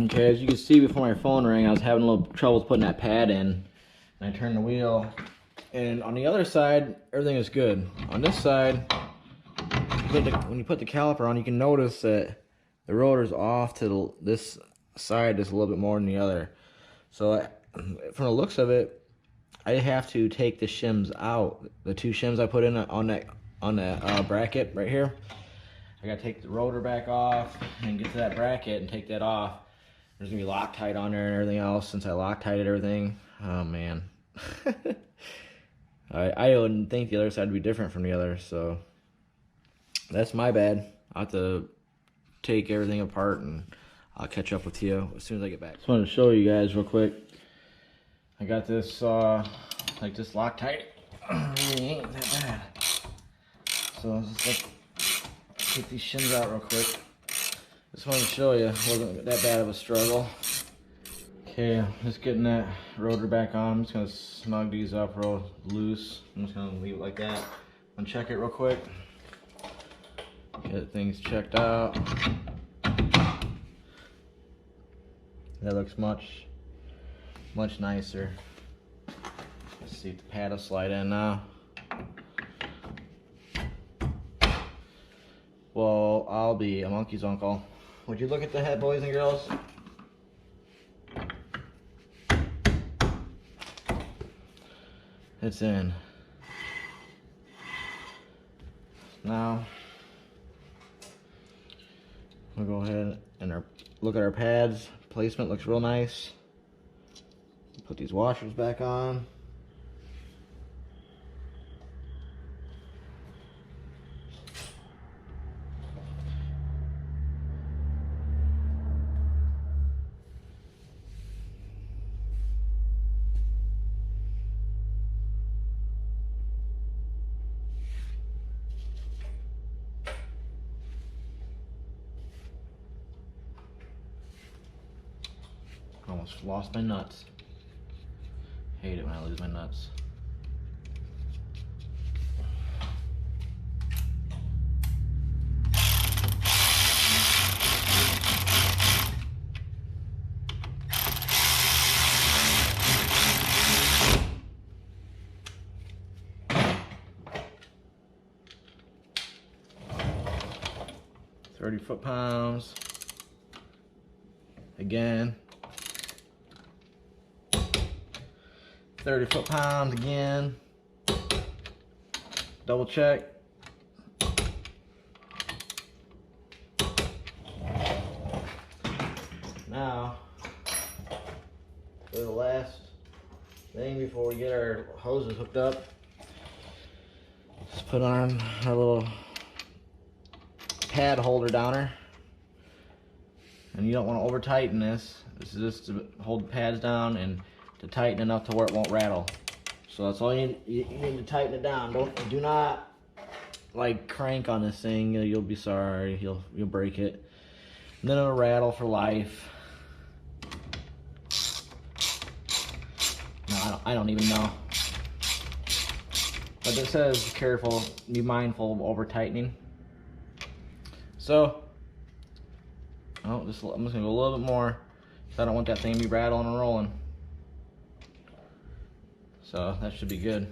Okay, as you can see before my phone rang, I was having a little trouble putting that pad in. And I turned the wheel. And on the other side, everything is good. On this side, when you put the caliper on, you can notice that the rotor's off to this side just a little bit more than the other. So from the looks of it, I have to take the shims out. The two shims I put in on that bracket right here. I gotta take the rotor back off and get to that bracket and take that off. There's gonna be Loctite on there and everything else since I Loctited everything. Oh man. I wouldn't think the other side would be different from the other, so that's my bad. I'll have to take everything apart and I'll catch up with you as soon as I get back. Just wanted to show you guys real quick. I got this like this Loctite. Really ain't that bad. So I'll just take these shims out real quick. Just wanted to show you, it wasn't that bad of a struggle. Okay, I'm just getting that rotor back on. I'm just gonna snug these up real loose. I'm just gonna leave it like that. Uncheck it real quick. Get things checked out. That looks much nicer. Let's see if the pad will slide in now. Well, I'll be a monkey's uncle. Would you look at the head, boys and girls? It's in. Now, we'll go ahead and look at our pads. Placement looks real nice. Put these washers back on. Almost lost my nuts. Hate it when I lose my nuts. $30 foot-pounds. Again. 30 foot-pounds again. Double check. Now, for the last thing before we get our hoses hooked up, let's put on our little pad holder downer. And you don't want to over tighten this. This is just to hold the pads down and to tighten enough to where it won't rattle. So that's all you need. You need to tighten it down. Do not like crank on this thing. You'll be sorry. You'll break it. And then it'll rattle for life. No, I don't even know. But it says careful, be mindful of over tightening. So, I'm just gonna go a little bit more because I don't want that thing to be rattling and rolling. So that should be good.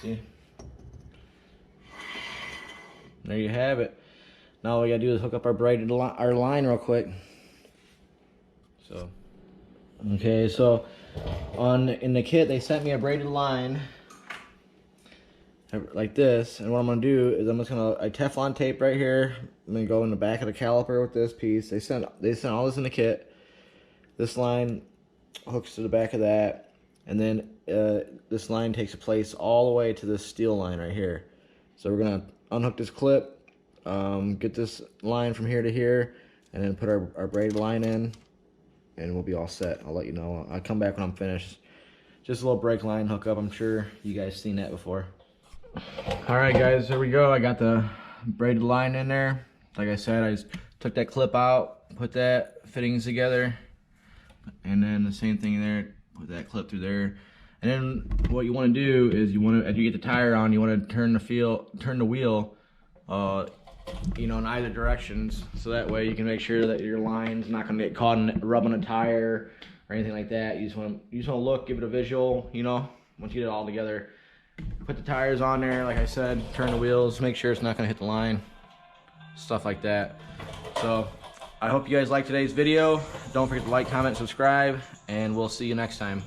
See? There you have it. Now all we gotta do is hook up our line real quick. So, okay, so in the kit they sent me a braided line like this, and what I'm gonna do is I'm just gonna Teflon tape right here. I'm gonna go in the back of the caliper with this piece. They sent all this in the kit. This line hooks to the back of that, and then this line takes a place all the way to this steel line right here. So we're gonna unhook this clip, get this line from here to here, and then put our braided line in, and we'll be all set. I'll let you know. I'll come back when I'm finished. Just a little brake line hookup. I'm sure you guys seen that before. All right, guys, here we go. I got the braided line in there. Like I said, I just took that clip out, put that fittings together, and then the same thing there, put that clip through there. And then what you want to do is you want to, as you get the tire on, you want to turn the wheel, you know, in either directions, so that way you can make sure that your line's not going to get caught in rubbing a tire or anything like that. You just want to look, give it a visual, you know, once you get it all together. Put the tires on there, like I said, turn the wheels, make sure it's not going to hit the line, stuff like that. So I hope you guys liked today's video. Don't forget to like, comment, subscribe, and we'll see you next time.